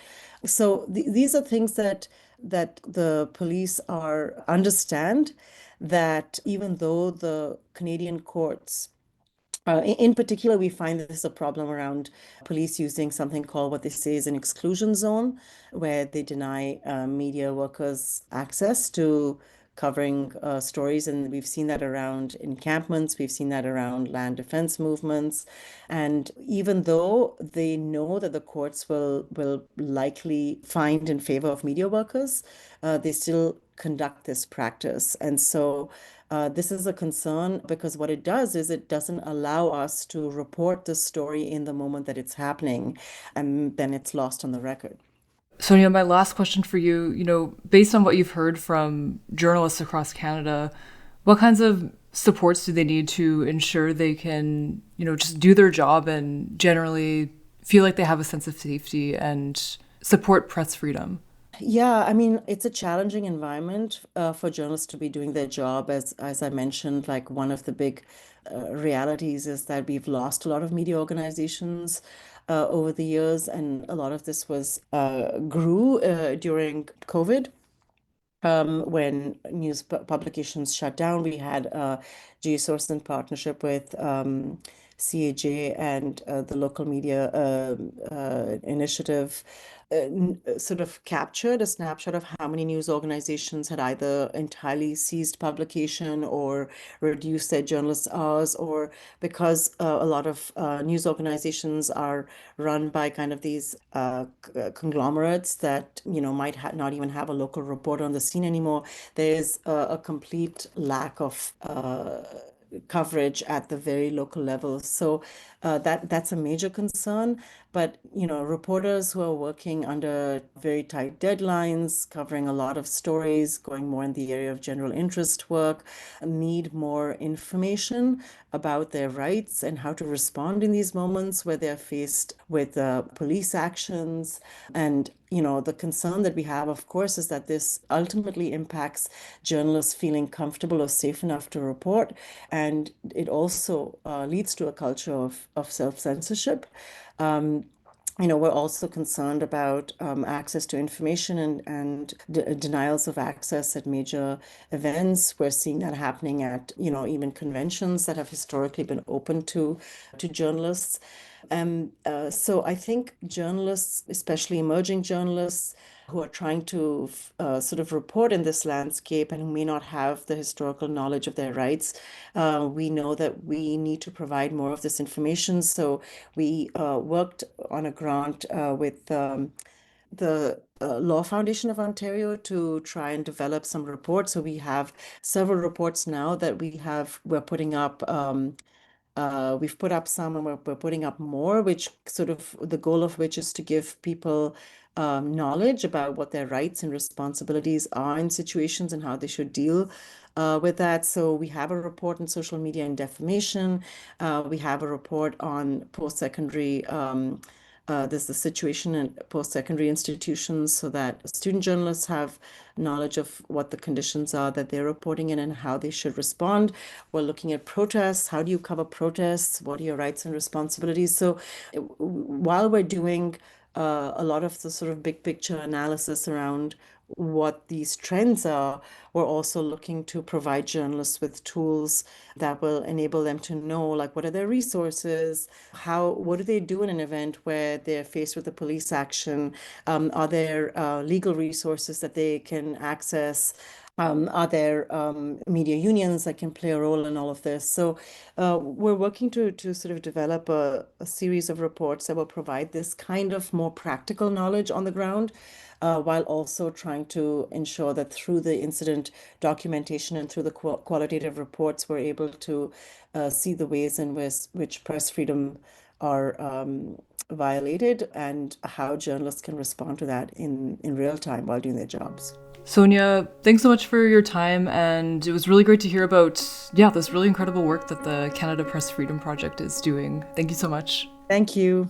So these are things that the police are understand, that even though the Canadian courts, in particular, we find that there's a problem around police using something called what they say is an exclusion zone, where they deny media workers access to covering stories. And we've seen that around encampments, we've seen that around land defense movements. And even though they know that the courts will likely find in favor of media workers, they still conduct this practice. And so this is a concern because what it does is it doesn't allow us to report the story in the moment that it's happening, and then it's lost on the record. Sonya, my last question for you, based on what you've heard from journalists across Canada, what kinds of supports do they need to ensure they can, just do their job and generally feel like they have a sense of safety and support press freedom? Yeah, I mean, it's a challenging environment for journalists to be doing their job. As I mentioned, like one of the big realities is that we've lost a lot of media organizations over the years, and a lot of this was grew during COVID. When news publications shut down, we had JSource in partnership with CAJ and the local media initiative sort of captured a snapshot of how many news organizations had either entirely ceased publication or reduced their journalists' hours, or because a lot of news organizations are run by kind of these conglomerates that might not even have a local reporter on the scene anymore. There's a complete lack of coverage at the very local level. So that's a major concern. But reporters who are working under very tight deadlines, covering a lot of stories, going more in the area of general interest work, need more information about their rights and how to respond in these moments where they're faced with police actions. And the concern that we have, of course, is that this ultimately impacts journalists feeling comfortable or safe enough to report. And it also leads to a culture of self-censorship. We're also concerned about access to information and denials of access at major events. We're seeing that happening at, even conventions that have historically been open to journalists. So I think journalists, especially emerging journalists, who are trying to sort of report in this landscape and who may not have the historical knowledge of their rights, we know that we need to provide more of this information. So we worked on a grant with the Law Foundation of Ontario to try and develop some reports. So we have several reports now that we're putting up. We've put up some and we're putting up more, which sort of the goal of which is to give people knowledge about what their rights and responsibilities are in situations and how they should deal with that. So we have a report on social media and defamation. We have a report on post-secondary there's the situation in post-secondary institutions so that student journalists have knowledge of what the conditions are that they're reporting in and how they should respond. We're looking at protests. How do you cover protests? What are your rights and responsibilities? So while we're doing a lot of the sort of big picture analysis around what these trends are, we're also looking to provide journalists with tools that will enable them to know, like, what are their resources? What do they do in an event where they're faced with a police action? Are there legal resources that they can access? Are there media unions that can play a role in all of this? So we're working to sort of develop a series of reports that will provide this kind of more practical knowledge on the ground, while also trying to ensure that through the incident documentation and through the qualitative reports, we're able to see the ways in which press freedom are violated and how journalists can respond to that in real time while doing their jobs. Sonya, thanks so much for your time, and it was really great to hear about, this really incredible work that the Canada Press Freedom Project is doing. Thank you so much. Thank you.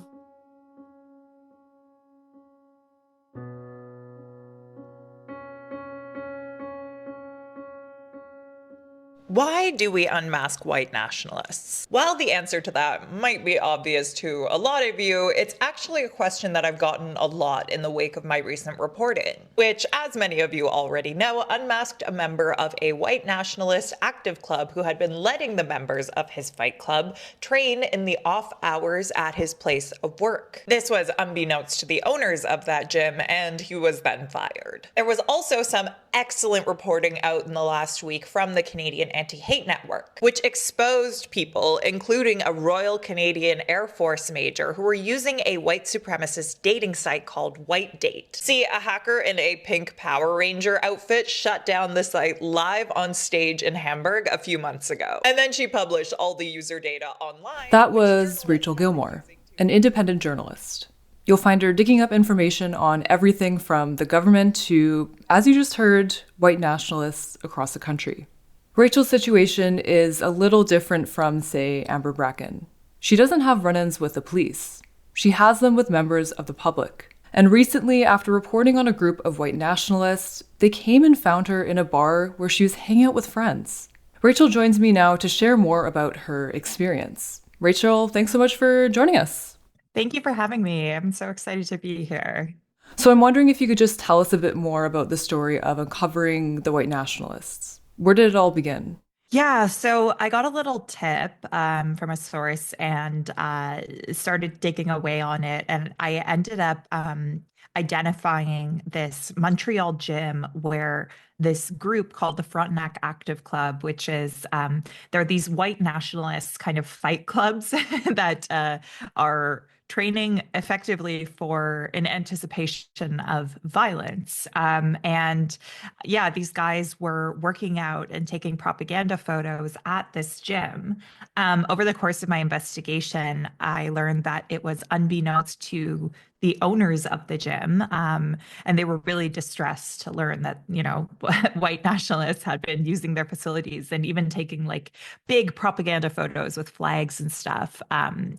Why do we unmask white nationalists? While the answer to that might be obvious to a lot of you, it's actually a question that I've gotten a lot in the wake of my recent reporting, which, as many of you already know, unmasked a member of a white nationalist active club who had been letting the members of his fight club train in the off hours at his place of work. This was unbeknownst to the owners of that gym, and he was then fired. There was also some excellent reporting out in the last week from the Canadian Anti-Hate Network, which exposed people, including a Royal Canadian Air Force major, who were using a white supremacist dating site called White Date. See, a hacker in a pink Power Ranger outfit shut down the site live on stage in Hamburg a few months ago. And then she published all the user data online. That was Rachel Gilmore, an independent journalist. You'll find her digging up information on everything from the government to, as you just heard, white nationalists across the country. Rachel's situation is a little different from, say, Amber Bracken. She doesn't have run-ins with the police. She has them with members of the public. And recently, after reporting on a group of white nationalists, they came and found her in a bar where she was hanging out with friends. Rachel joins me now to share more about her experience. Rachel, thanks so much for joining us. Thank you for having me. I'm so excited to be here. So I'm wondering if you could just tell us a bit more about the story of uncovering the white nationalists. Where did it all begin? Yeah, so I got a little tip from a source and started digging away on it. And I ended up identifying this Montreal gym where this group called the Frontenac Active Club, which is, there are these white nationalists kind of fight clubs that are training effectively for in anticipation of violence. And yeah, these guys were working out and taking propaganda photos at this gym. Over the course of my investigation, I learned that it was unbeknownst to the owners of the gym. And they were really distressed to learn that, you know, white nationalists had been using their facilities and even taking like big propaganda photos with flags and stuff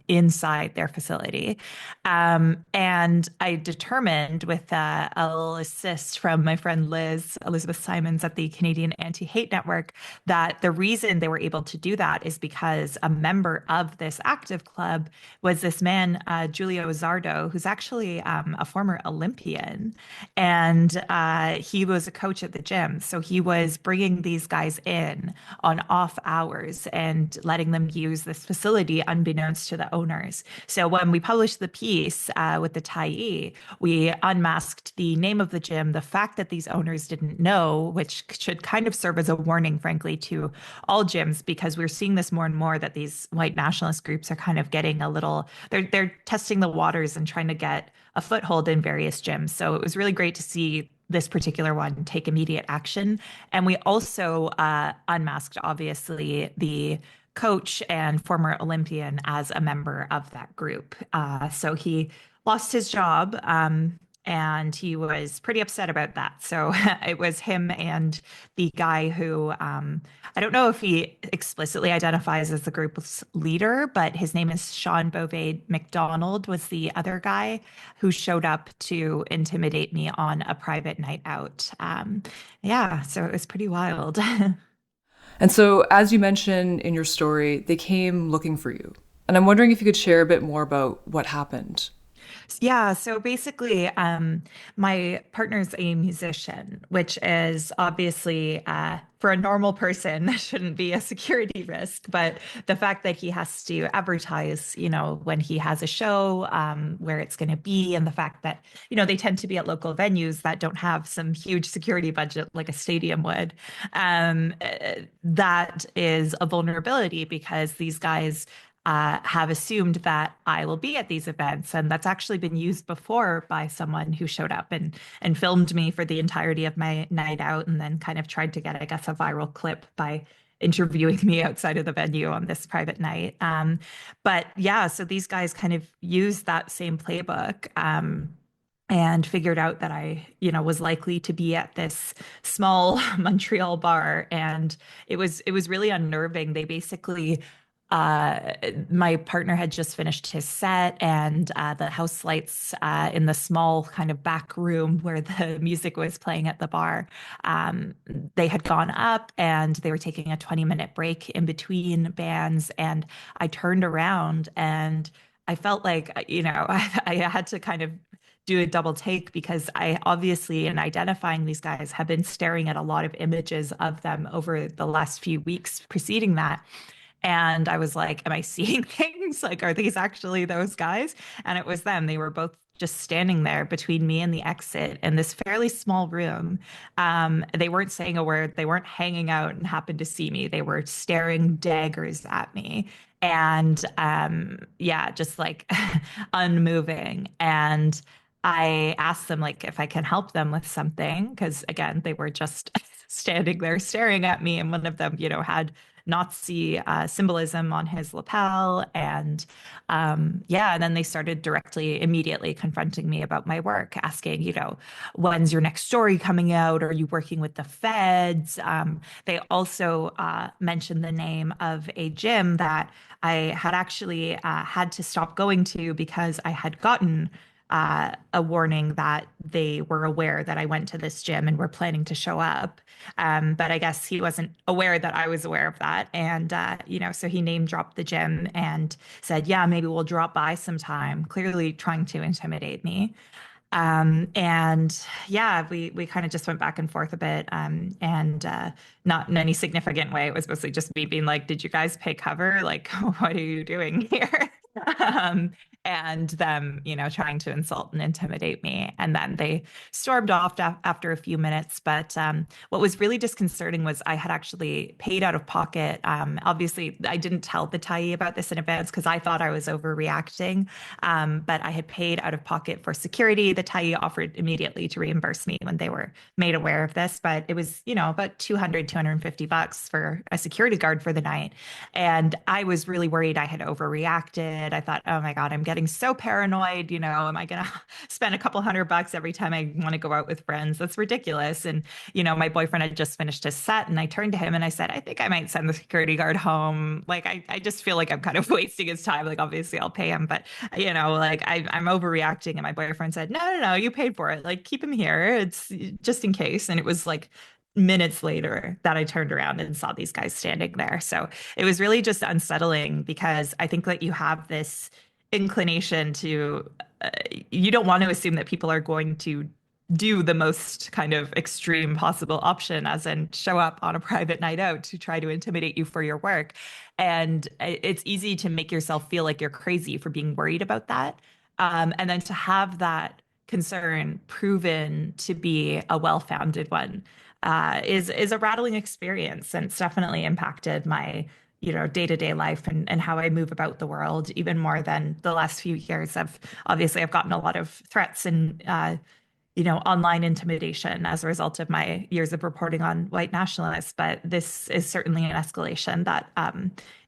inside their facility. And I determined with a little assist from my friend Elizabeth Simons at the Canadian Anti-Hate Network, that the reason they were able to do that is because a member of this active club was this man, Julio Zardo, who's actually a former Olympian, and he was a coach at the gym. So he was bringing these guys in on off hours and letting them use this facility unbeknownst to the owners. So when we published the piece with the tyee, we unmasked the name of the gym, the fact that these owners didn't know, which should kind of serve as a warning, frankly, to all gyms, because we're seeing this more and more, that these white nationalist groups are kind of getting a little, they're testing the waters and trying to get a foothold in various gyms. So it was really great to see this particular one take immediate action. And we also unmasked, obviously, the coach and former Olympian as a member of that group. So he lost his job and he was pretty upset about that. So it was him and the guy who, I don't know if he explicitly identifies as the group's leader, but his name is Sean Beauvais McDonald, was the other guy who showed up to intimidate me on a private night out. Yeah, so it was pretty wild. And so, as you mentioned in your story, they came looking for you. And I'm wondering if you could share a bit more about what happened. Yeah, so basically, my partner's a musician, which is obviously for a normal person shouldn't be a security risk. But the fact that he has to advertise, you know, when he has a show, where it's going to be, and the fact that, you know, they tend to be at local venues that don't have some huge security budget like a stadium would, that is a vulnerability, because these guys have assumed that I will be at these events. And that's actually been used before by someone who showed up and filmed me for the entirety of my night out, and then kind of tried to get, I guess, a viral clip by interviewing me outside of the venue on this private night. But yeah, so these guys kind of used that same playbook. And figured out that I, you know, was likely to be at this small Montreal bar. And it was really unnerving. They basically My partner had just finished his set, and the house lights in the small kind of back room where the music was playing at the bar, they had gone up and they were taking a 20-minute break in between bands. And I turned around and I felt like, I had to kind of do a double take because I obviously, in identifying these guys, have been staring at a lot of images of them over the last few weeks preceding that. And I was like, am I seeing things? Like, are these actually those guys? And it was them. They were both just standing there between me and the exit in this fairly small room. They weren't saying a word. They weren't hanging out and happened to see me. They were staring daggers at me. And yeah, just like unmoving. And I asked them like if I can help them with something, because again, they were just standing there staring at me. And one of them, had Nazi symbolism on his lapel. And yeah, and then they started immediately confronting me about my work, asking, when's your next story coming out? Are you working with the feds? They also mentioned the name of a gym that I had actually had to stop going to because I had gotten a warning that they were aware that I went to this gym and were planning to show up. But I guess he wasn't aware that I was aware of that. And, so he name dropped the gym and said, yeah, maybe we'll drop by sometime, clearly trying to intimidate me. And yeah, we kind of just went back and forth a bit, and not in any significant way. It was mostly just me being like, did you guys pay cover? Like, what are you doing here? um, and them, trying to insult and intimidate me. And then they stormed off after a few minutes. But what was really disconcerting was I had actually paid out of pocket. Obviously, I didn't tell the Thai about this in advance because I thought I was overreacting. But I had paid out of pocket for security. The Thai offered immediately to reimburse me when they were made aware of this. But it was, about $250 for a security guard for the night. And I was really worried I had overreacted. I thought, oh my God, I'm getting so paranoid. Am I going to spend a couple $100 every time I want to go out with friends? That's ridiculous. And, my boyfriend had just finished his set and I turned to him and I said, I think I might send the security guard home. Like, I just feel like I'm kind of wasting his time. Like, obviously I'll pay him, but, like I'm overreacting. And my boyfriend said, no, you paid for it. Like, keep him here. It's just in case. And it was like, minutes later that I turned around and saw these guys standing there. So it was really just unsettling because I think that you have this inclination to, you don't want to assume that people are going to do the most kind of extreme possible option, as in show up on a private night out to try to intimidate you for your work. And it's easy to make yourself feel like you're crazy for being worried about that. And then to have that concern proven to be a well-founded one is a rattling experience, and it's definitely impacted my day-to-day life and how I move about the world even more than the last few years. I've gotten a lot of threats and online intimidation as a result of my years of reporting on white nationalists, but this is certainly an escalation that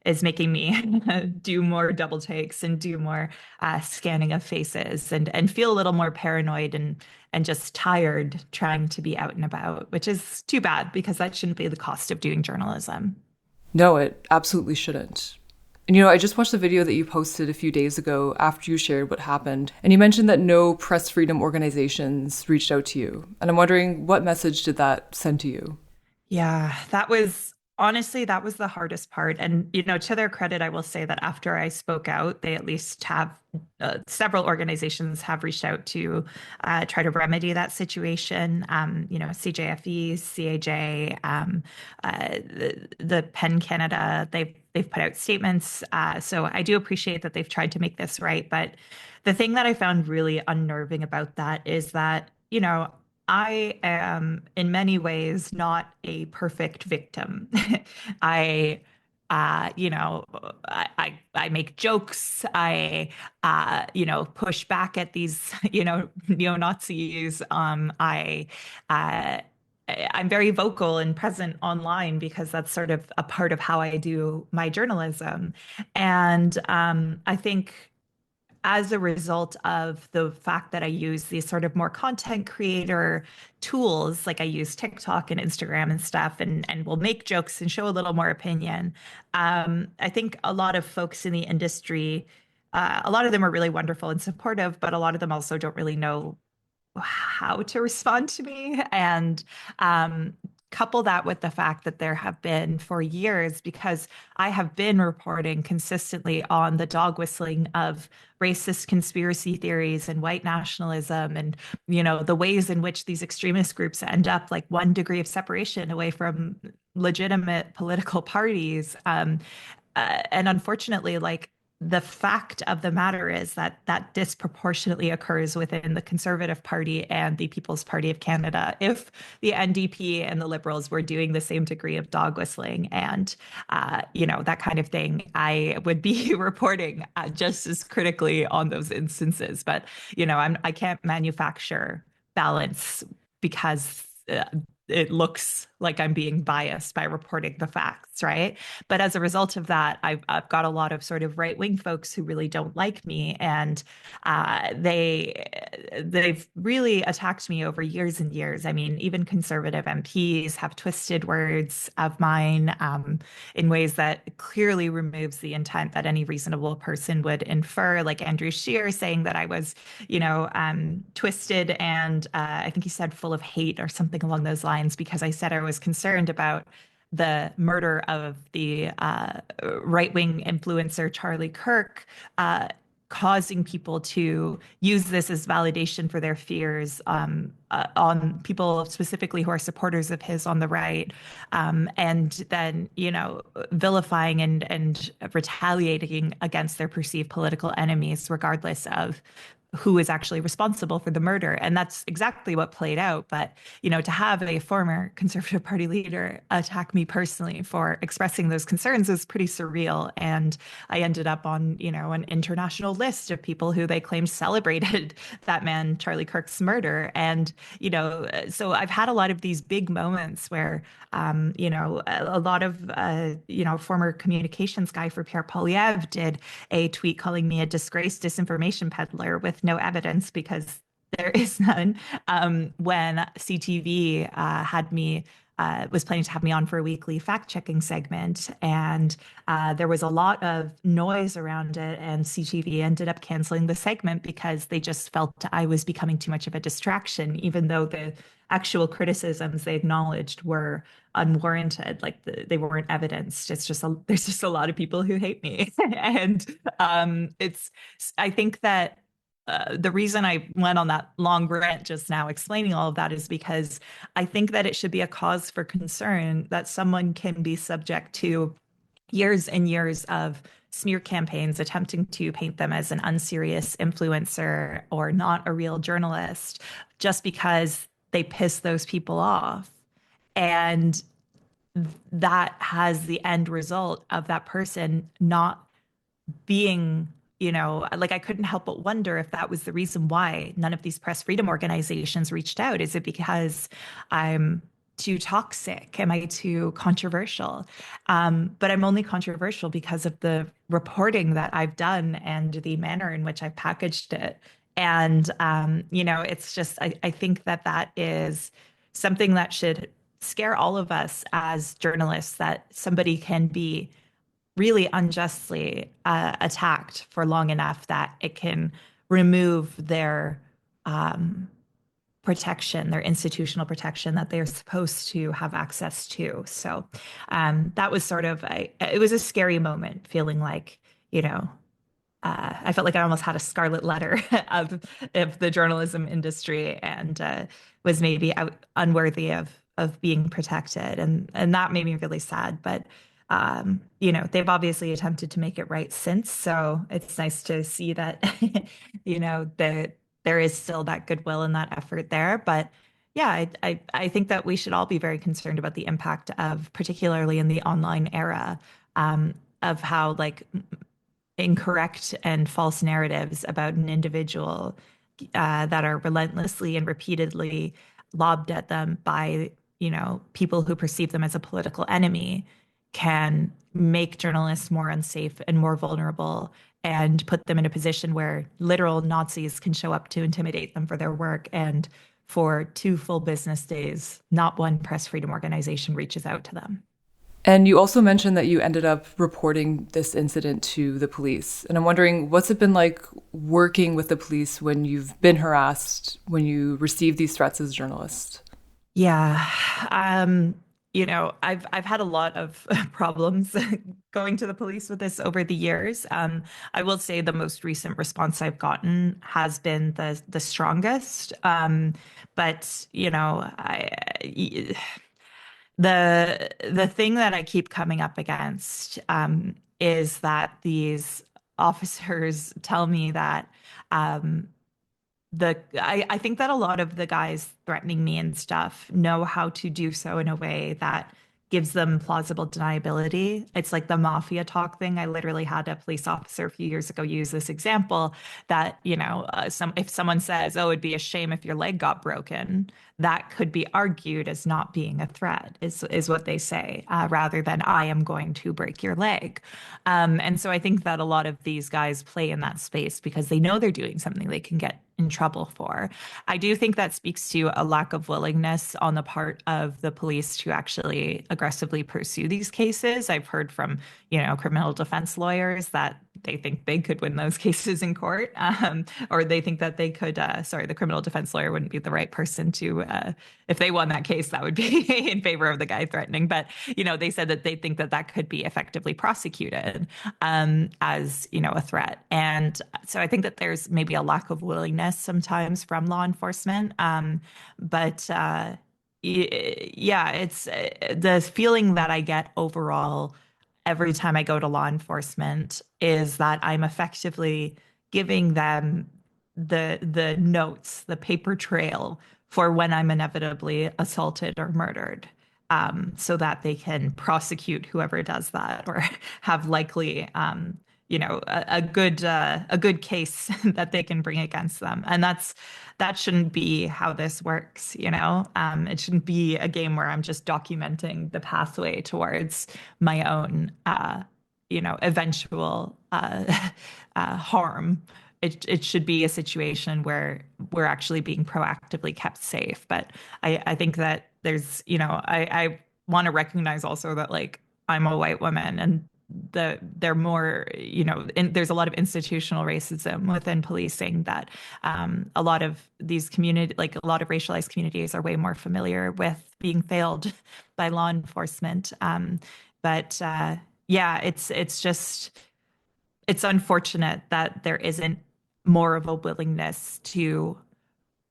is making me do more double takes and do more scanning of faces and feel a little more paranoid and just tired trying to be out and about, which is too bad because that shouldn't be the cost of doing journalism. No, it absolutely shouldn't. And I just watched the video that you posted a few days ago after you shared what happened, and you mentioned that no press freedom organizations reached out to you. And I'm wondering, what message did that send to you? Yeah, that was the hardest part. And, to their credit, I will say that after I spoke out, they at least have several organizations have reached out to try to remedy that situation. CJFE, CAJ, the Penn Canada, they've put out statements. So I do appreciate that they've tried to make this right. But the thing that I found really unnerving about that is that, I am in many ways not a perfect victim. I, I make jokes. I, push back at these, neo-Nazis. I'm very vocal and present online because that's sort of a part of how I do my journalism. And I think as a result of the fact that I use these sort of more content creator tools, like I use TikTok and Instagram and stuff, and will make jokes and show a little more opinion. I think a lot of folks in the industry, a lot of them are really wonderful and supportive, but a lot of them also don't really know how to respond to me. And couple that with the fact that there have been for years, because I have been reporting consistently on the dog whistling of racist conspiracy theories and white nationalism, and the ways in which these extremist groups end up like 1 degree of separation away from legitimate political parties. And unfortunately, like, the fact of the matter is that that disproportionately occurs within the Conservative Party and the People's Party of Canada. If the NDP and the Liberals were doing the same degree of dog whistling and, that kind of thing, I would be reporting just as critically on those instances. But, I can't manufacture balance because it looks like I'm being biased by reporting the facts, right? But as a result of that, I've got a lot of sort of right-wing folks who really don't like me, and they've really attacked me over years and years. I mean, even Conservative MPs have twisted words of mine in ways that clearly removes the intent that any reasonable person would infer. Like Andrew Scheer saying that I was, twisted and I think he said full of hate or something along those lines because I said I was concerned about the murder of the right-wing influencer Charlie Kirk, causing people to use this as validation for their fears on people specifically who are supporters of his on the right, and then vilifying and retaliating against their perceived political enemies, regardless of who is actually responsible for the murder. And that's exactly what played out. But, to have a former Conservative Party leader attack me personally for expressing those concerns is pretty surreal. And I ended up on, an international list of people who they claimed celebrated that man, Charlie Kirk's murder. And, so I've had a lot of these big moments where, a lot of, former communications guy for Pierre Poilievre did a tweet calling me a disgraced disinformation peddler with no evidence, because there is none. When CTV was planning to have me on for a weekly fact-checking segment, and there was a lot of noise around it, and CTV ended up canceling the segment because they just felt I was becoming too much of a distraction, even though the actual criticisms they acknowledged were unwarranted, like they weren't evidenced. It's just there's just a lot of people who hate me, and I think that the reason I went on that long rant just now explaining all of that is because I think that it should be a cause for concern that someone can be subject to years and years of smear campaigns attempting to paint them as an unserious influencer or not a real journalist just because they piss those people off. And that has the end result of that person not being, like, I couldn't help but wonder if that was the reason why none of these press freedom organizations reached out. Is it because I'm too toxic? Am I too controversial? But I'm only controversial because of the reporting that I've done and the manner in which I've packaged it. And, it's just, I think that is something that should scare all of us as journalists, that somebody can be really unjustly attacked for long enough that it can remove their protection, their institutional protection that they're supposed to have access to. So that was sort of it was a scary moment, feeling like, I felt like I almost had a scarlet letter of the journalism industry, and was maybe unworthy of being protected, and that made me really sad. But they've obviously attempted to make it right since. So it's nice to see that, that there is still that goodwill and that effort there. But yeah, I think that we should all be very concerned about the impact of, particularly in the online era, of how incorrect and false narratives about an individual that are relentlessly and repeatedly lobbed at them by, people who perceive them as a political enemy can make journalists more unsafe and more vulnerable, and put them in a position where literal Nazis can show up to intimidate them for their work. And for 2 full business days, not one press freedom organization reaches out to them. And you also mentioned that you ended up reporting this incident to the police. And I'm wondering, what's it been like working with the police when you've been harassed, when you receive these threats as a journalist? Yeah. I've had a lot of problems going to the police with this over the years. I will say the most recent response I've gotten has been the strongest. But the thing that I keep coming up against is that these officers tell me that I think that a lot of the guys threatening me and stuff know how to do so in a way that gives them plausible deniability. It's like the mafia talk thing. I literally had a police officer a few years ago use this example that, if someone says, "Oh, it'd be a shame if your leg got broken," that could be argued as not being a threat, is what they say, rather than "I am going to break your leg." And so I think that a lot of these guys play in that space because they know they're doing something they can get in trouble for. I do think that speaks to a lack of willingness on the part of the police to actually aggressively pursue these cases. I've heard from, criminal defense lawyers that they think they could win those cases in court, or they think that they could, the criminal defense lawyer wouldn't be the right person to, if they won that case, that would be in favor of the guy threatening. But, they said that they think that that could be effectively prosecuted as, a threat. And so I think that there's maybe a lack of willingness sometimes from law enforcement. But it's the feeling that I get overall every time I go to law enforcement is that I'm effectively giving them the notes, the paper trail for when I'm inevitably assaulted or murdered, so that they can prosecute whoever does that or have likely a good case that they can bring against them. And that shouldn't be how this works. It shouldn't be a game where I'm just documenting the pathway towards my own eventual harm. It should be a situation where we're actually being proactively kept safe. But I think that there's, I want to recognize also that, like, I'm a white woman, and they're more, there's a lot of institutional racism within policing that a lot of these community, like a lot of racialized communities, are way more familiar with being failed by law enforcement. But it's unfortunate that there isn't more of a willingness to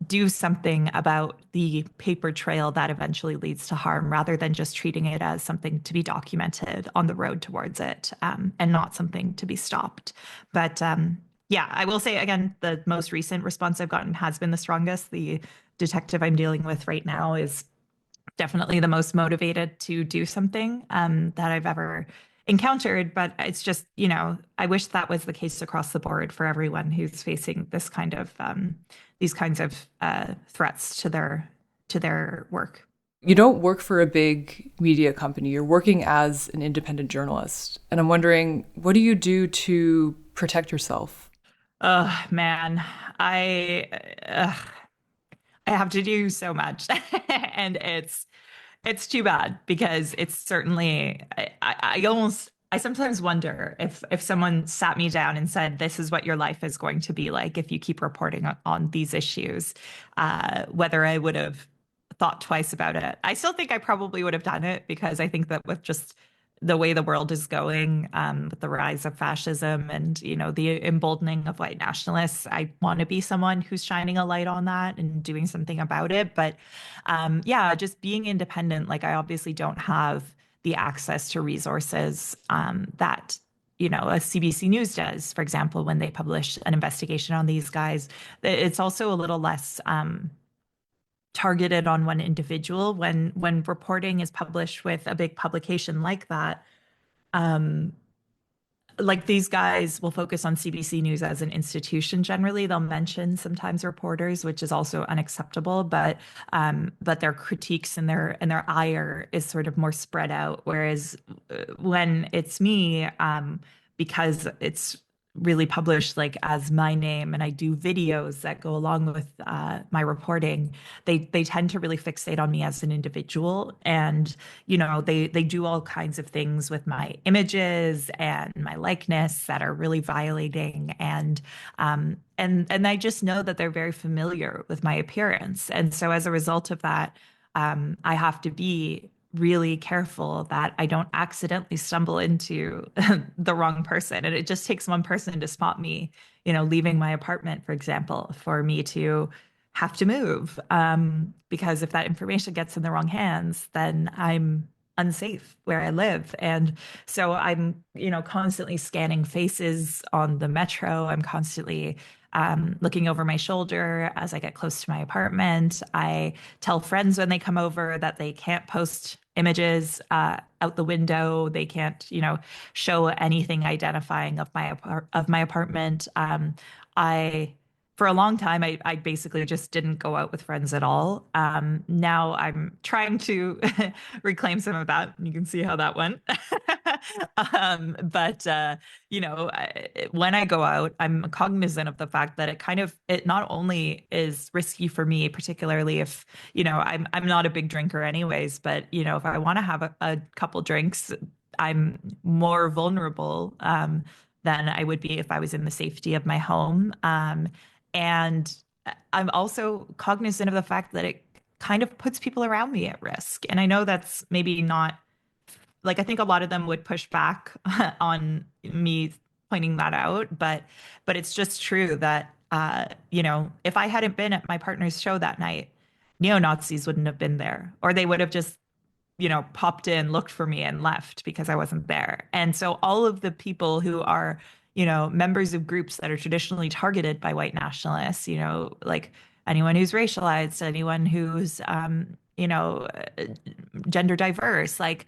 do something about the paper trail that eventually leads to harm, rather than just treating it as something to be documented on the road towards it, and not something to be stopped. But I will say again, the most recent response I've gotten has been the strongest. The detective I'm dealing with right now is definitely the most motivated to do something that I've ever encountered. But it's just, I wish that was the case across the board for everyone who's facing this kind of these kinds of threats to their work. You don't work for a big media company. You're working as an independent journalist. And I'm wondering, what do you do to protect yourself? Oh, man, I have to do so much. And it's too bad, because it's certainly, I sometimes wonder if someone sat me down and said, "This is what your life is going to be like if you keep reporting on these issues," whether I would have thought twice about it. I still think I probably would have done it, because I think that with just the way the world is going, with the rise of fascism and, the emboldening of white nationalists, I want to be someone who's shining a light on that and doing something about it. But just being independent, like, I obviously don't have the access to resources that, a CBC News does, for example, when they publish an investigation on these guys. It's also a little less targeted on one individual. When reporting is published with a big publication like that, like, these guys will focus on CBC News as an institution. Generally, they'll mention sometimes reporters, which is also unacceptable. But their critiques and their ire is sort of more spread out. Whereas when it's me, because it's really published like as my name, and I do videos that go along with my reporting, they tend to really fixate on me as an individual, and they do all kinds of things with my images and my likeness that are really violating, and I just know that they're very familiar with my appearance, and so as a result of that, I have to be really careful that I don't accidentally stumble into the wrong person. And it just takes one person to spot me, leaving my apartment, for example, for me to have to move. Because if that information gets in the wrong hands, then I'm unsafe where I live. And so I'm, constantly scanning faces on the metro. I'm constantly looking over my shoulder as I get close to my apartment. I tell friends when they come over that they can't post images out the window. They can't, show anything identifying of my apartment. I For a long time, I basically just didn't go out with friends at all. Now I'm trying to reclaim some of that. You can see how that went. But when I go out, I'm cognizant of the fact that it not only is risky for me, particularly if, I'm not a big drinker anyways, but, if I want to have a couple drinks, I'm more vulnerable than I would be if I was in the safety of my home. And I'm also cognizant of the fact that it kind of puts people around me at risk. And I know that's maybe not like, I think a lot of them would push back on me pointing that out, but it's just true that if I hadn't been at my partner's show that night, neo-Nazis wouldn't have been there, or they would have just popped in, looked for me, and left because I wasn't there. And so all of the people who are members of groups that are traditionally targeted by white nationalists, like anyone who's racialized, anyone who's, gender diverse, like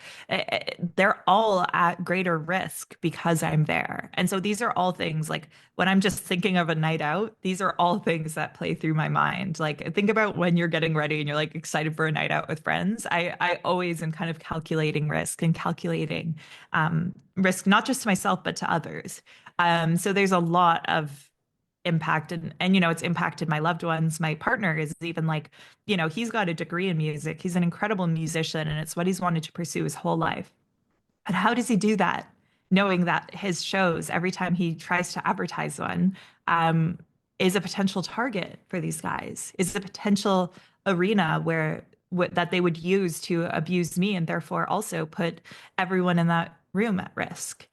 they're all at greater risk because I'm there. And so these are all things like when I'm just thinking of a night out, these are all things that play through my mind. Like think about when you're getting ready and you're like excited for a night out with friends. I always am kind of calculating risk and calculating risk, not just to myself, but to others. So there's a lot of impact and it's impacted my loved ones. My partner is even like, he's got a degree in music. He's an incredible musician and it's what he's wanted to pursue his whole life. But how does he do that? Knowing that his shows, every time he tries to advertise one, is a potential target for these guys, is a potential arena where that they would use to abuse me and therefore also put everyone in that room at risk.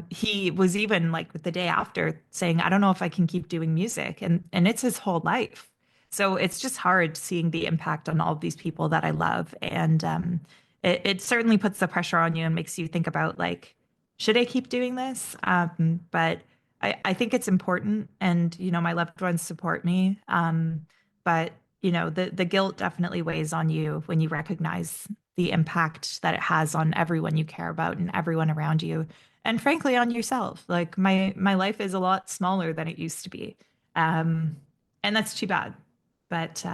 He was even like the day after saying, I don't know if I can keep doing music. And it's his whole life. So it's just hard seeing the impact on all of these people that I love. And it certainly puts the pressure on you and makes you think about like, should I keep doing this? But I think it's important. And, my loved ones support me. But, the guilt definitely weighs on you when you recognize the impact that it has on everyone you care about and everyone around you. And frankly, on yourself. Like my life is a lot smaller than it used to be. And that's too bad. But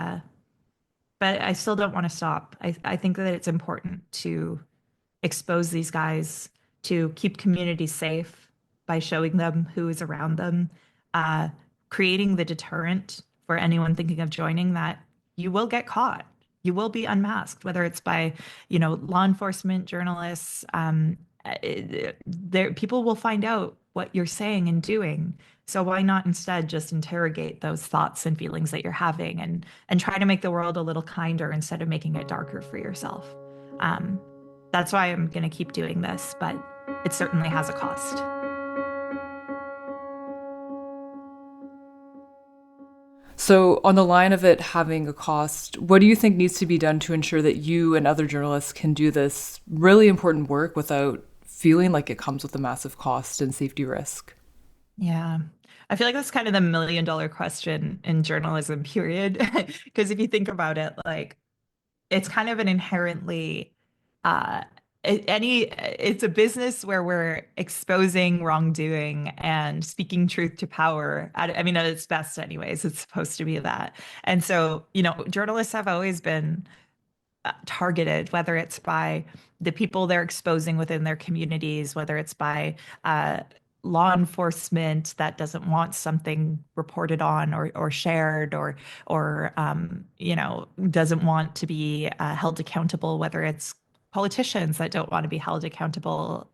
I still don't want to stop. I think that it's important to expose these guys, to keep communities safe by showing them who is around them, creating the deterrent for anyone thinking of joining that you will get caught. You will be unmasked, whether it's by, law enforcement, journalists. People will find out what you're saying and doing. So why not instead just interrogate those thoughts and feelings that you're having and try to make the world a little kinder instead of making it darker for yourself. That's why I'm going to keep doing this, but it certainly has a cost. So, on the line of it having a cost, what do you think needs to be done to ensure that you and other journalists can do this really important work without feeling like it comes with a massive cost and safety risk? Yeah. I feel like that's kind of the $1 million question in journalism, period. Because if you think about it, like it's kind of an inherently it's a business where we're exposing wrongdoing and speaking truth to power. At its best anyways, it's supposed to be that. And so, journalists have always been targeted, whether it's by the people they're exposing within their communities, whether it's by law enforcement that doesn't want something reported on or shared or doesn't want to be held accountable, whether it's politicians that don't want to be held accountable.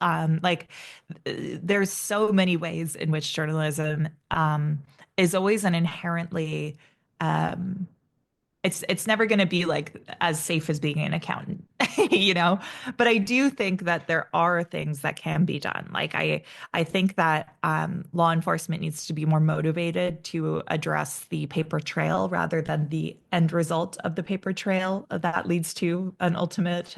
There's so many ways in which journalism is always an inherently it's never going to be like as safe as being an accountant, but I do think that there are things that can be done. I think that law enforcement needs to be more motivated to address the paper trail rather than the end result of the paper trail that leads to an ultimate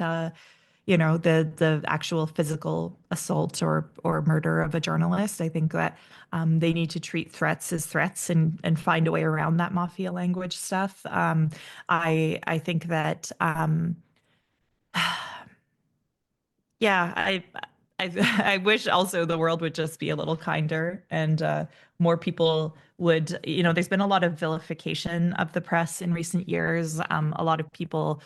the actual physical assault or murder of a journalist. I think that they need to treat threats as threats and find a way around that mafia language stuff. I think that yeah, I wish also the world would just be a little kinder and more people would, there's been a lot of vilification of the press in recent years. A lot of people,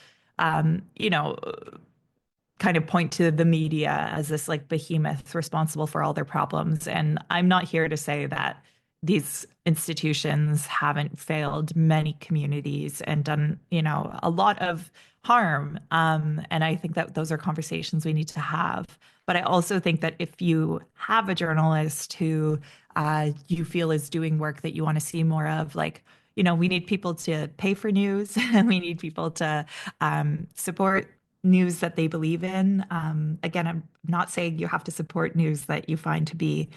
kind of point to the media as this like behemoth responsible for all their problems. And I'm not here to say that these institutions haven't failed many communities and done, a lot of harm. And I think that those are conversations we need to have. But I also think that if you have a journalist who you feel is doing work that you want to see more of, we need people to pay for news and we need people to support news that they believe in. Again, I'm not saying you have to support news that you find to be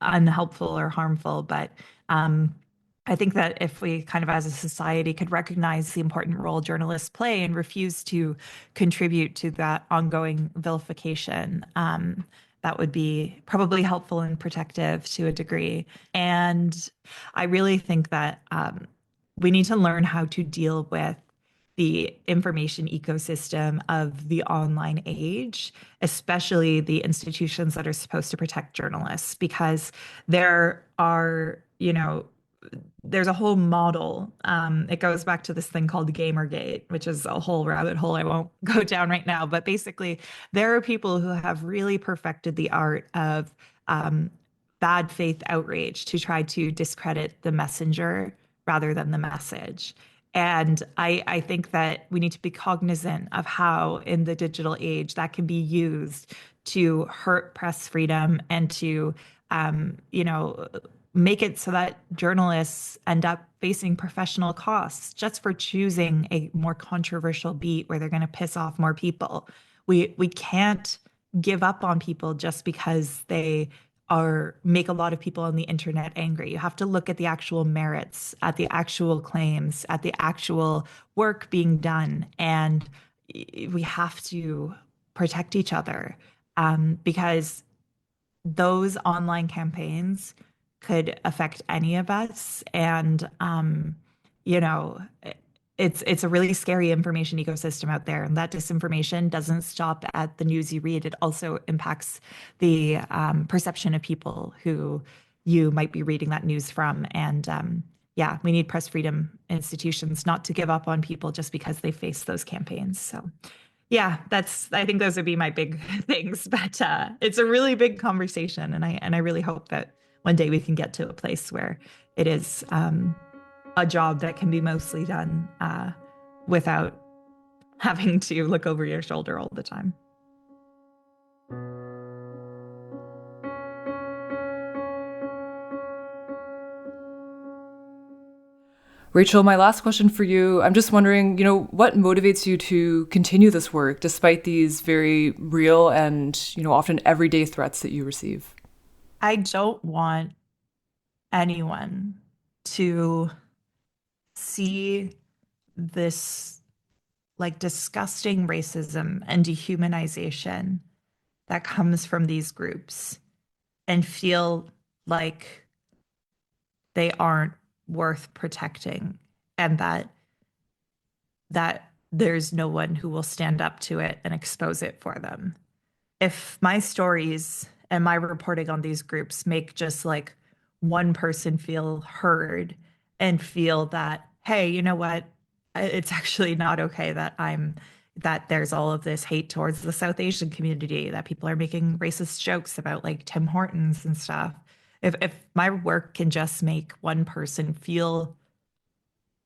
unhelpful or harmful, but I think that if we kind of as a society could recognize the important role journalists play and refuse to contribute to that ongoing vilification, that would be probably helpful and protective to a degree. And I really think that we need to learn how to deal with the information ecosystem of the online age, especially the institutions that are supposed to protect journalists, because there are, there's a whole model. It goes back to this thing called Gamergate, which is a whole rabbit hole I won't go down right now. But basically, there are people who have really perfected the art of bad faith outrage to try to discredit the messenger rather than the message. And I think that we need to be cognizant of how in the digital age that can be used to hurt press freedom and to, make it so that journalists end up facing professional costs just for choosing a more controversial beat where they're going to piss off more people. We can't give up on people just because they make a lot of people on the internet angry. You have to look at the actual merits, at the actual claims, at the actual work being done. And we have to protect each other because those online campaigns could affect any of us. And, it's a really scary information ecosystem out there. And that disinformation doesn't stop at the news you read. It also impacts the perception of people who you might be reading that news from. And we need press freedom institutions not to give up on people just because they face those campaigns. So I think those would be my big things, but it's a really big conversation. And I really hope that one day we can get to a place where it is a job that can be mostly done without having to look over your shoulder all the time. Rachel, my last question for you. I'm just wondering, what motivates you to continue this work despite these very real and, often everyday threats that you receive? I don't want anyone to see this disgusting racism and dehumanization that comes from these groups and feel like they aren't worth protecting and that there's no one who will stand up to it and expose it for them. If my stories and my reporting on these groups make just one person feel heard and feel that, hey, you know what? It's actually not okay that I'm that there's all of this hate towards the South Asian community, that people are making racist jokes about like Tim Hortons and stuff. If my work can just make one person feel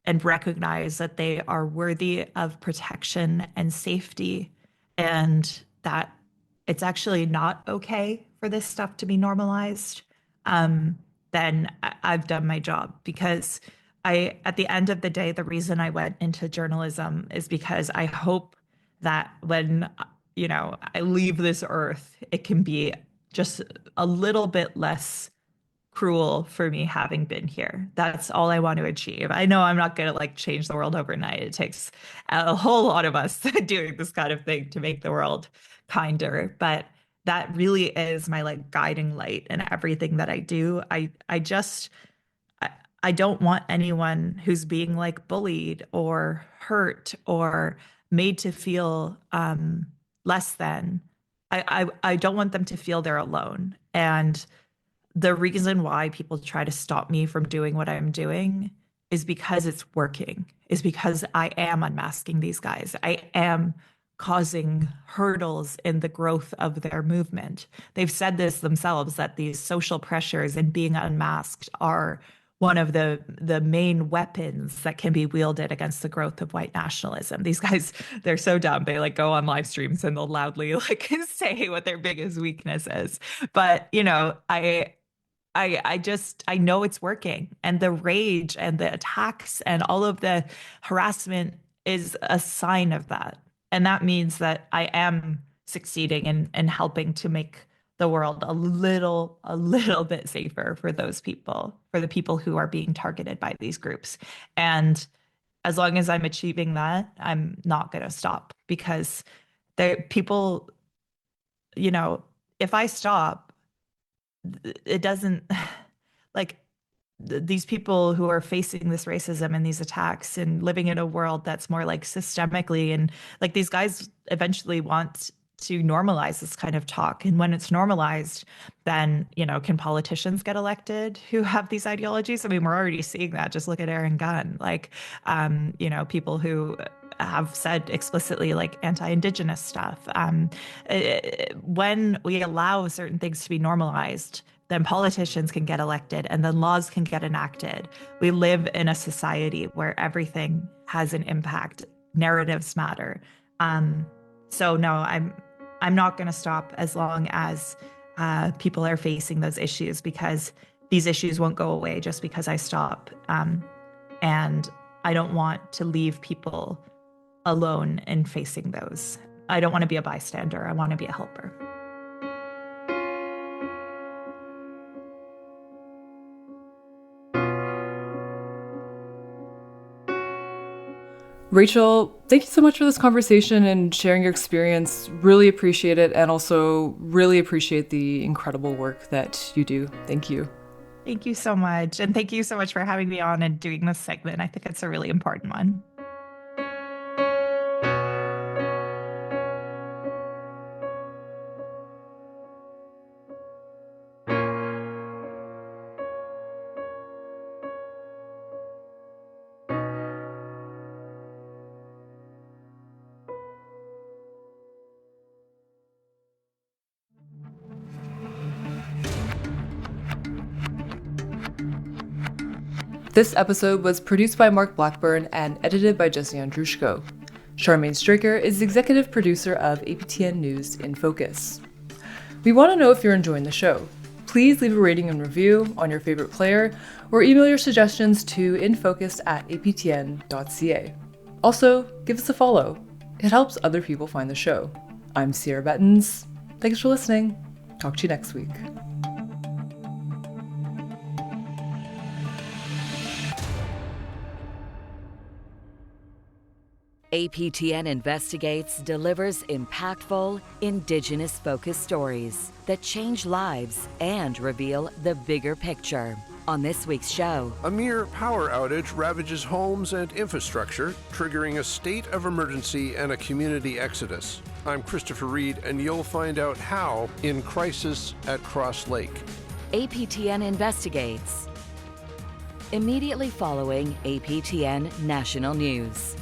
and recognize that they are worthy of protection and safety, and that it's actually not okay for this stuff to be normalized, then I've done my job. Because at the end of the day, the reason I went into journalism is because I hope that when, I leave this earth, it can be just a little bit less cruel for me having been here. That's all I want to achieve. I know I'm not going to like change the world overnight. It takes a whole lot of us doing this kind of thing to make the world kinder, but that really is my like guiding light in everything that I do. I don't want anyone who's being like bullied or hurt or made to feel less than. I don't want them to feel they're alone. And the reason why people try to stop me from doing what I'm doing is because it's working, is because I am unmasking these guys. I am causing hurdles in the growth of their movement. They've said this themselves, that these social pressures and being unmasked are one of the main weapons that can be wielded against the growth of white nationalism. These guys, they're so dumb. They like go on live streams and they'll loudly like say what their biggest weakness is. But, I know it's working, and the rage and the attacks and all of the harassment is a sign of that. And that means that I am succeeding in helping to make the world a little bit safer for those people, for the people who are being targeted by these groups. And as long as I'm achieving that, I'm not going to stop, because people, if I stop, it doesn't, like, these people who are facing this racism and these attacks and living in a world that's more like systemically, and like these guys eventually want to normalize this kind of talk. And when it's normalized, then, can politicians get elected who have these ideologies? I mean, we're already seeing that. Just look at Aaron Gunn, like, people who have said explicitly like anti-Indigenous stuff. When we allow certain things to be normalized, then politicians can get elected and then laws can get enacted. We live in a society where everything has an impact. Narratives matter. So no, I'm not going to stop as long as people are facing those issues, because these issues won't go away just because I stop. And I don't want to leave people alone in facing those. I don't want to be a bystander. I want to be a helper. Rachel, thank you so much for this conversation and sharing your experience. Really appreciate it, and also really appreciate the incredible work that you do. Thank you. Thank you so much. And thank you so much for having me on and doing this segment. I think it's a really important one. This episode was produced by Mark Blackburn and edited by Jesse Andrushko. Charmaine Stricker is executive producer of APTN News InFocus. We want to know if you're enjoying the show. Please leave a rating and review on your favorite player, or email your suggestions to infocus@aptn.ca. Also, give us a follow. It helps other people find the show. I'm Cierra Bettens. Thanks for listening. Talk to you next week. APTN Investigates delivers impactful, Indigenous-focused stories that change lives and reveal the bigger picture. On this week's show, a mere power outage ravages homes and infrastructure, triggering a state of emergency and a community exodus. I'm Christopher Reed, and you'll find out how in Crisis at Cross Lake. APTN Investigates. Immediately following APTN National News.